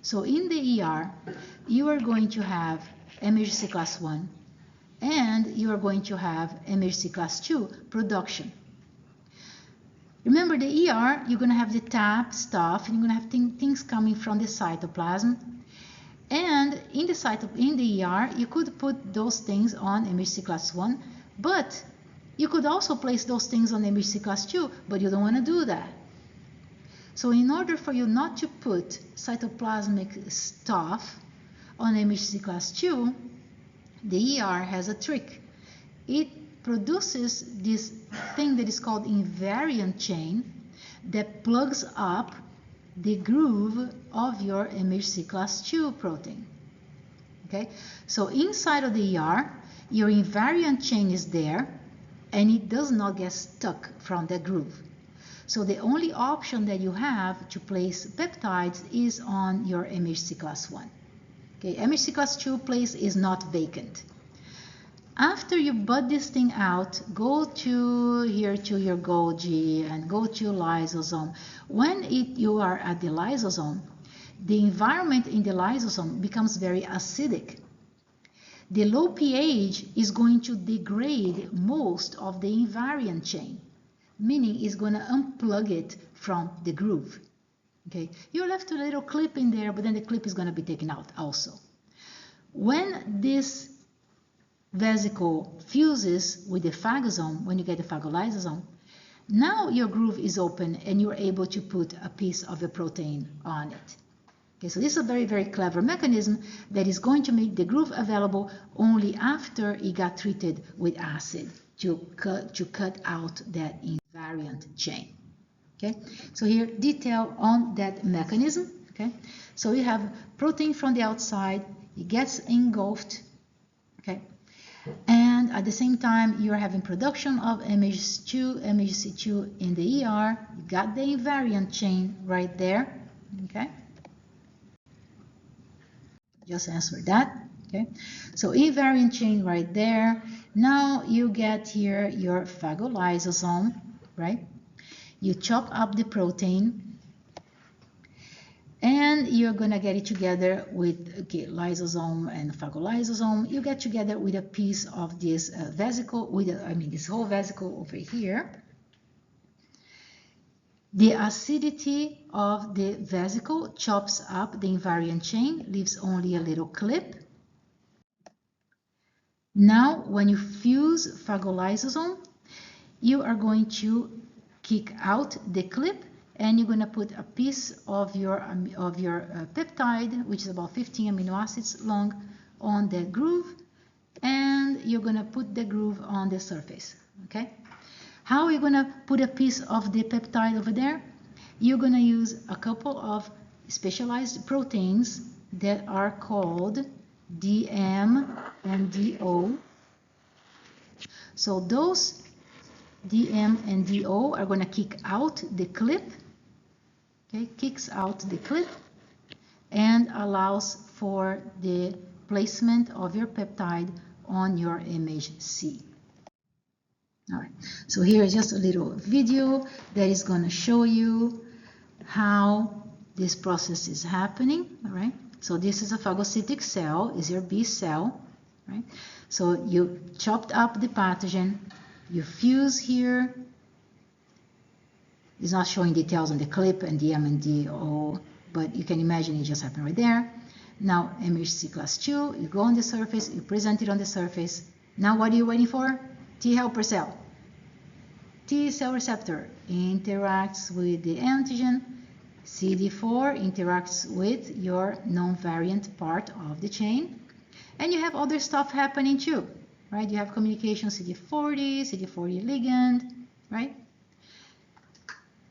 So in the ER, you are going to have MHC class 1 and you are going to have MHC class 2 production. Remember the ER, you're going to have the TAP stuff and you're going to have things coming from the cytoplasm. And in the ER, you could put those things on MHC class 1, but you could also place those things on MHC class 2, but you don't want to do that. So in order for you not to put cytoplasmic stuff on MHC class 2, the ER has a trick. It produces this thing that is called invariant chain that plugs up the groove of your MHC class 2 protein. Okay, so inside of the ER, your invariant chain is there and it does not get stuck from the groove. So the only option that you have to place peptides is on your MHC class 1. Okay, MHC class 2 place is not vacant. After you bud this thing out, go to here to your Golgi and go to lysosome. When you are at the lysosome, the environment in the lysosome becomes very acidic. The low pH is going to degrade most of the invariant chain. meaning it's going to unplug it from the groove. Okay, you left a little clip in there, but then the clip is going to be taken out also. When this vesicle fuses with the phagosome, when you get the phagolysosome, now your groove is open and you're able to put a piece of the protein on it. Okay, so this is a very, very clever mechanism that is going to make the groove available only after it got treated with acid to cut out that invariant chain. Okay, so here detail on that mechanism. Okay, so you have protein from the outside, it gets engulfed. Okay, and at the same time you're having production of MHC2 in the ER. You got the invariant chain right there. Okay, just answer that. Okay, so invariant chain right there. Now you get here your phagolysosome, right? You chop up the protein and you're gonna get it together with lysosome and phagolysosome. You get together with a piece of this vesicle, this whole vesicle over here. The acidity of the vesicle chops up the invariant chain, leaves only a little clip. Now, when you fuse phagolysosome, you are going to kick out the clip and you're going to put a piece of your peptide, which is about 15 amino acids long, on the groove, and you're going to put the groove on the surface. Okay, how are you going to put a piece of the peptide over there? You're going to use a couple of specialized proteins that are called DM and DO. So those DM and DO are going to kick out the clip, okay, kicks out the clip and allows for the placement of your peptide on your MHC. All right, so here is just a little video that is going to show you how this process is happening. All right, so this is a phagocytic cell, is your B cell, right? So you chopped up the pathogen, you fuse here. It's not showing details on the clip and DM and DO, but you can imagine it just happened right there. Now MHC class 2, you go on the surface, you present it on the surface. Now what are you waiting for? T helper cell. T cell receptor interacts with the antigen. CD4 interacts with your non-variant part of the chain. And you have other stuff happening too, right? You have communication CD40, CD40 ligand, right?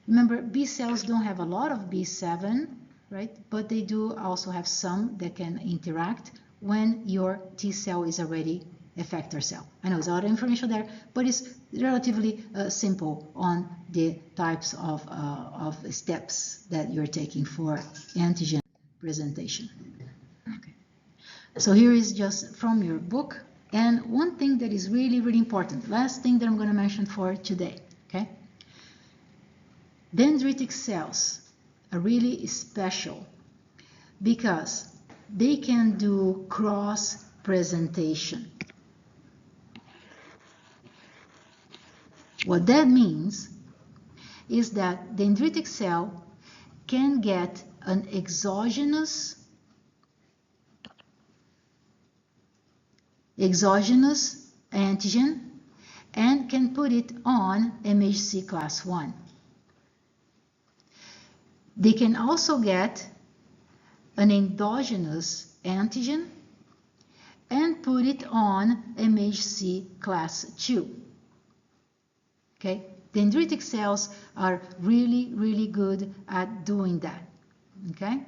Remember, B cells don't have a lot of B7, right? But they do also have some that can interact when your T cell is already effector cell. I know it's a lot of information there, but it's relatively simple on the types of steps that you're taking for antigen presentation. Okay. So here is just from your book. And one thing that is really, really important, last thing that I'm going to mention for today, okay? Dendritic cells are really special because they can do cross presentation. What that means is that dendritic cell can get an exogenous antigen and can put it on MHC class 1. They can also get an endogenous antigen and put it on MHC class 2. Okay, dendritic cells are really, really good at doing that. Okay,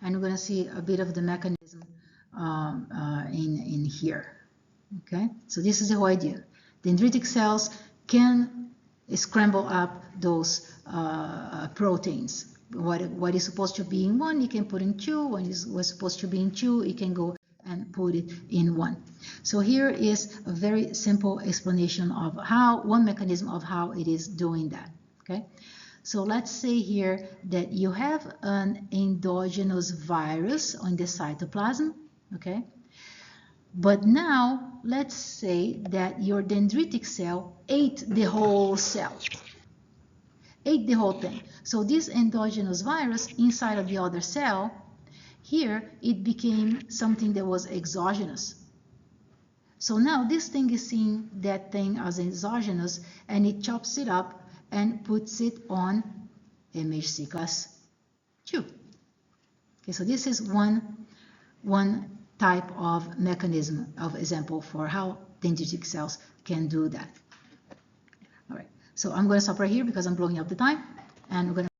and we're going to see a bit of the mechanism in here. Okay, so this is the whole idea. Dendritic cells can scramble up those proteins. What is supposed to be in one, you can put in two. What was supposed to be in two, you can go and put it in one. So here is a very simple explanation of one mechanism of how it is doing that. Okay, so let's say here that you have an endogenous virus on the cytoplasm. Okay, But now, let's say that your dendritic cell ate the whole cell, ate the whole thing. So this endogenous virus inside of the other cell, here it became something that was exogenous. So now this thing is seeing that thing as exogenous, and it chops it up and puts it on MHC class 2. Okay, so this is one type of mechanism of example for how dendritic cells can do that. All right, so I'm going to stop right here because I'm blowing up the time, and we're going to